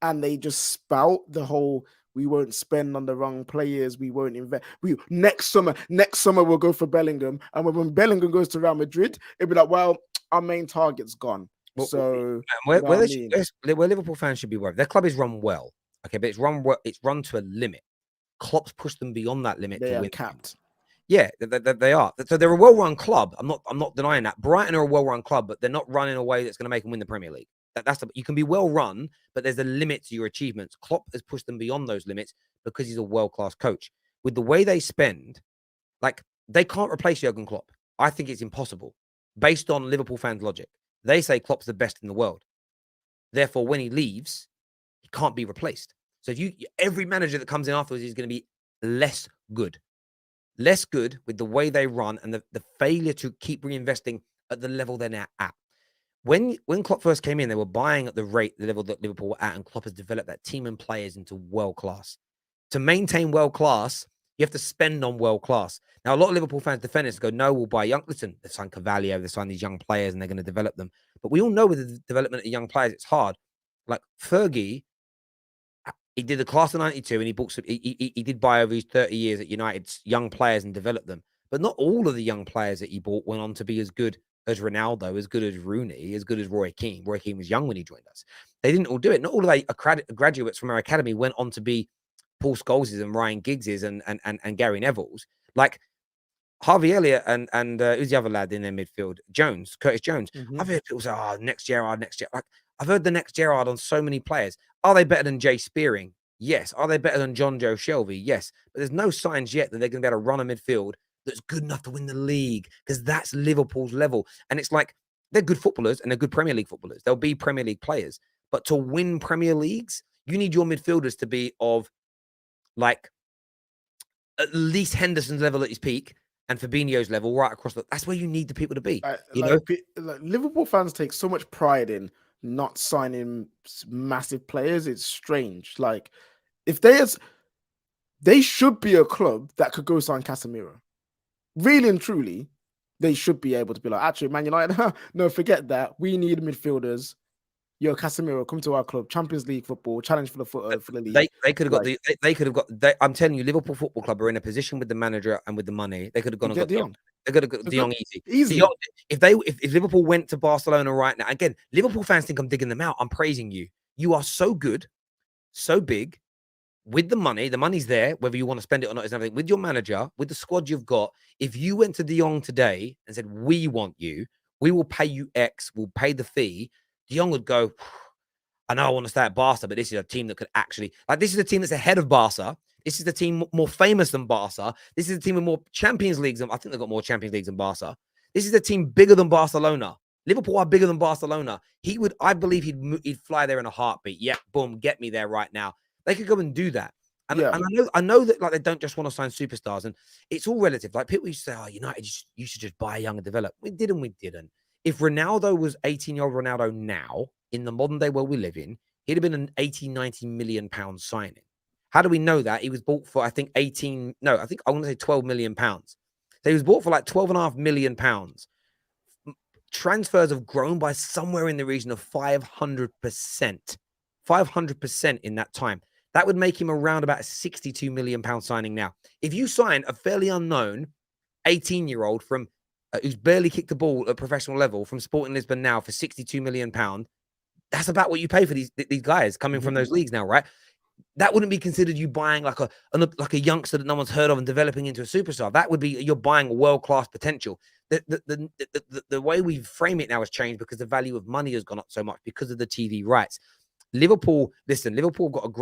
and they just spout the whole, we won't spend on the wrong players, we won't invest. Next summer we'll go for Bellingham, and when Bellingham goes to Real Madrid, it'll be like, well, our main target's gone. So where Liverpool fans should be worried. Their club is run well, okay, but it's run to a limit. Klopp's pushed them beyond that limit They to are win. capped. Yeah, they are. So they're a well-run club. I'm not denying that. Brighton are a well-run club, but they're not run in a way that's going to make them win the Premier League. You can be well-run, but there's a limit to your achievements. Klopp has pushed them beyond those limits because he's a world-class coach. With the way they spend, like, they can't replace Jurgen Klopp. I think it's impossible, based on Liverpool fans' logic. They say Klopp's the best in the world. Therefore, when he leaves, he can't be replaced. So every manager that comes in afterwards is going to be less good with the way they run and the failure to keep reinvesting at the level they're now at. When Klopp first came in, they were buying at the level that Liverpool were at, and Klopp has developed that team and players into world class. To maintain world class, you have to spend on world class. Now, a lot of Liverpool fans defend this and go, no, we'll buy young. Listen, they've signed Cavallo, they've signed these young players, and they're going to develop them. But we all know with the development of young players, it's hard. Like Fergie, he did the class of 92 and he did buy over his 30 years at United young players and develop them. But not all of the young players that he bought went on to be as good as Ronaldo, as good as Rooney, as good as Roy Keane. Roy Keane was young when he joined us. They didn't all do it. Not all of the graduates from our academy went on to be Paul Scholes' and Ryan Giggses and Gary Neville's. Like Harvey Elliott and who's the other lad in their midfield? Curtis Jones. I've heard people say, next Gerrard. Like, I've heard the next Gerrard on so many players. Are they better than Jay Spearing? Yes. Are they better than John Joe Shelby? Yes. But there's no signs yet that they're going to be able to run a midfield that's good enough to win the league, because that's Liverpool's level. And it's like, they're good footballers and they're good Premier League footballers. They'll be Premier League players. But to win Premier Leagues, you need your midfielders to be of, like, at least Henderson's level at his peak and Fabinho's level right across. That's where you need the people to be. Like Liverpool fans take so much pride in not signing massive players. It's strange. Like, if they should be a club that could go sign Casemiro. Really and truly, they should be able to be like, actually, Man United, no, forget that. We need midfielders. Yo, Casemiro, come to our club. Champions League football, challenge for the league. They could have got they could have got. I'm telling you, Liverpool Football Club are in a position with the manager and with the money. They could have gone and got De Jong. They could have got De Jong easy. De Jong, if Liverpool went to Barcelona right now, again, Liverpool fans think I'm digging them out. I'm praising you. You are so good, so big. With the money, the money's there, whether you want to spend it or not is nothing. With your manager, with the squad you've got, if you went to De Jong today and said, we want you, we will pay you X, we'll pay the fee, De Jong would go, I know I want to stay at Barca, but this is a team that could actually, like, this is a team that's ahead of Barca. This is the team more famous than Barca. This is a team with more Champions Leagues. I think they've got more Champions Leagues than Barca. This is a team bigger than Barcelona. Liverpool are bigger than Barcelona. I believe he'd fly there in a heartbeat. Yeah, boom, get me there right now. They could go and do that. And I know that, like, they don't just want to sign superstars, and it's all relative. Like, people used to say, oh, United, you should just buy young and develop. We didn't. If Ronaldo was 18-year-old Ronaldo now, in the modern day world we live in, he'd have been an 80, 90 million pound signing. How do we know that? He was bought for, I want to say 12 million pounds. So he was bought for like 12.5 million pounds. Transfers have grown by somewhere in the region of 500%. 500% in that time. That would make him around about a 62 million pound signing now. If you sign a fairly unknown 18-year-old from who's barely kicked the ball at professional level from Sporting Lisbon now for 62 million pound, that's about what you pay for these guys coming from those leagues now, right? That wouldn't be considered you buying like a youngster that no one's heard of and developing into a superstar. That would be you're buying a world-class potential. The way we frame it now has changed because the value of money has gone up so much because of the TV rights. Liverpool got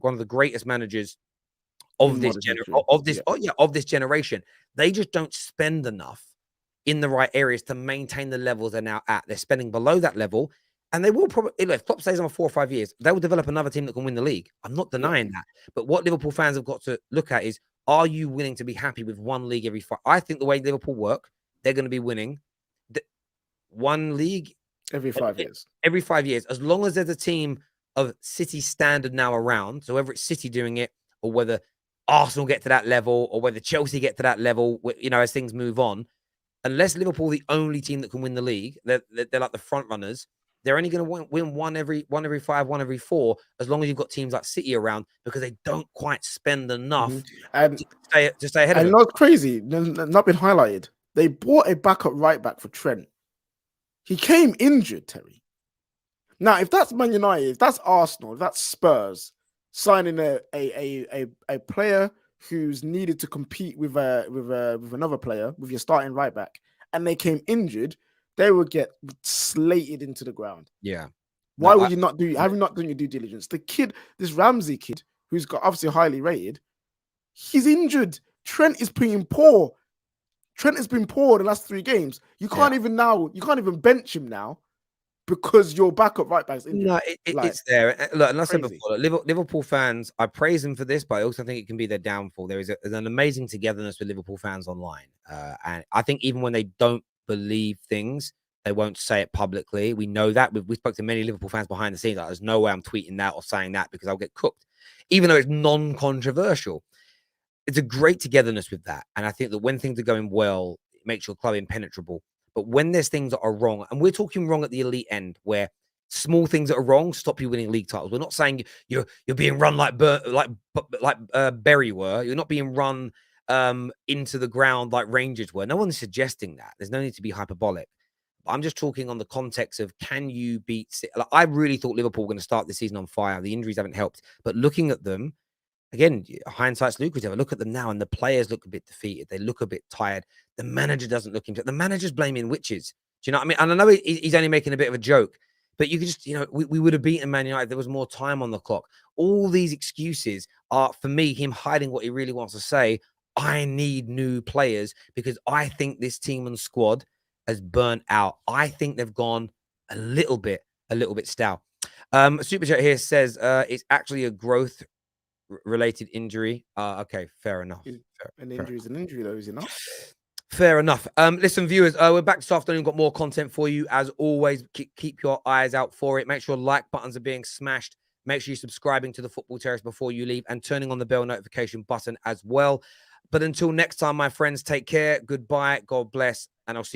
one of the greatest managers of this generation. They just don't spend enough in the right areas to maintain the levels they're now at. They're spending below that level, and they will probably, if Klopp stays on for 4 or 5 years, they will develop another team that can win the league. I'm not denying that. But what Liverpool fans have got to look at is, are you willing to be happy with one league every 5? I think the way Liverpool work, they're going to be winning one league every 5 years. Every 5 years, as long as there's a team of City standard now around. So whether it's City doing it, or whether Arsenal get to that level, or whether Chelsea get to that level, as things move on, unless Liverpool are the only team that can win the league, they're like the front runners. They're only going to win one every 5, one every 4, as long as you've got teams like City around, because they don't quite spend enough to stay ahead of them. And not crazy, not been highlighted. They bought a backup right back for Trent. He came injured, Terry. Now, if that's Man United, if that's Arsenal, if that's Spurs signing a player who's needed to compete with another player, with your starting right back, and they came injured, they would get slated into the ground. Yeah. Why would you not do? Have you not done your due diligence? The kid, this Ramsey kid, who's got obviously highly rated, he's injured. Trent is being poor. Trent has been poor the last 3 games. You can't even bench him now because your backup right back is injured. No, it's there. Look, and I said before, Liverpool fans, I praise them for this, but I also think it can be their downfall. There's an amazing togetherness with Liverpool fans online. And I think even when they don't believe things, they won't say it publicly. We know that. We spoke to many Liverpool fans behind the scenes. Like, there's no way I'm tweeting that or saying that because I'll get cooked. Even though it's non-controversial. It's a great togetherness with that. And I think that when things are going well, it makes your club impenetrable. But when there's things that are wrong, and we're talking wrong at the elite end, where small things that are wrong stop you winning league titles. We're not saying you're being run like Bury were. You're not being run into the ground like Rangers were. No one's suggesting that. There's no need to be hyperbolic. I'm just talking on the context of, can you beat City? Like, I really thought Liverpool were going to start the season on fire. The injuries haven't helped. But looking at them, again, hindsight's lucrative. I look at them now and the players look a bit defeated. They look a bit tired. The manager doesn't look into it. The manager's blaming witches. Do you know what I mean? And I know he's only making a bit of a joke, but you could just, we would have beaten Man United. There was more time on the clock. All these excuses are, for me, him hiding what he really wants to say. I need new players because I think this team and squad has burnt out. I think they've gone a little bit stale. Super Chat here says it's actually a growth related injury. Okay, fair enough. An injury is an injury, though, is it not? Fair enough. Listen, viewers, we're back this afternoon. Got more content for you. As always, keep your eyes out for it. Make sure like buttons are being smashed. Make sure you're subscribing to the Football Terrace before you leave and turning on the bell notification button as well. But until next time, my friends, take care. Goodbye. God bless. And I'll see you.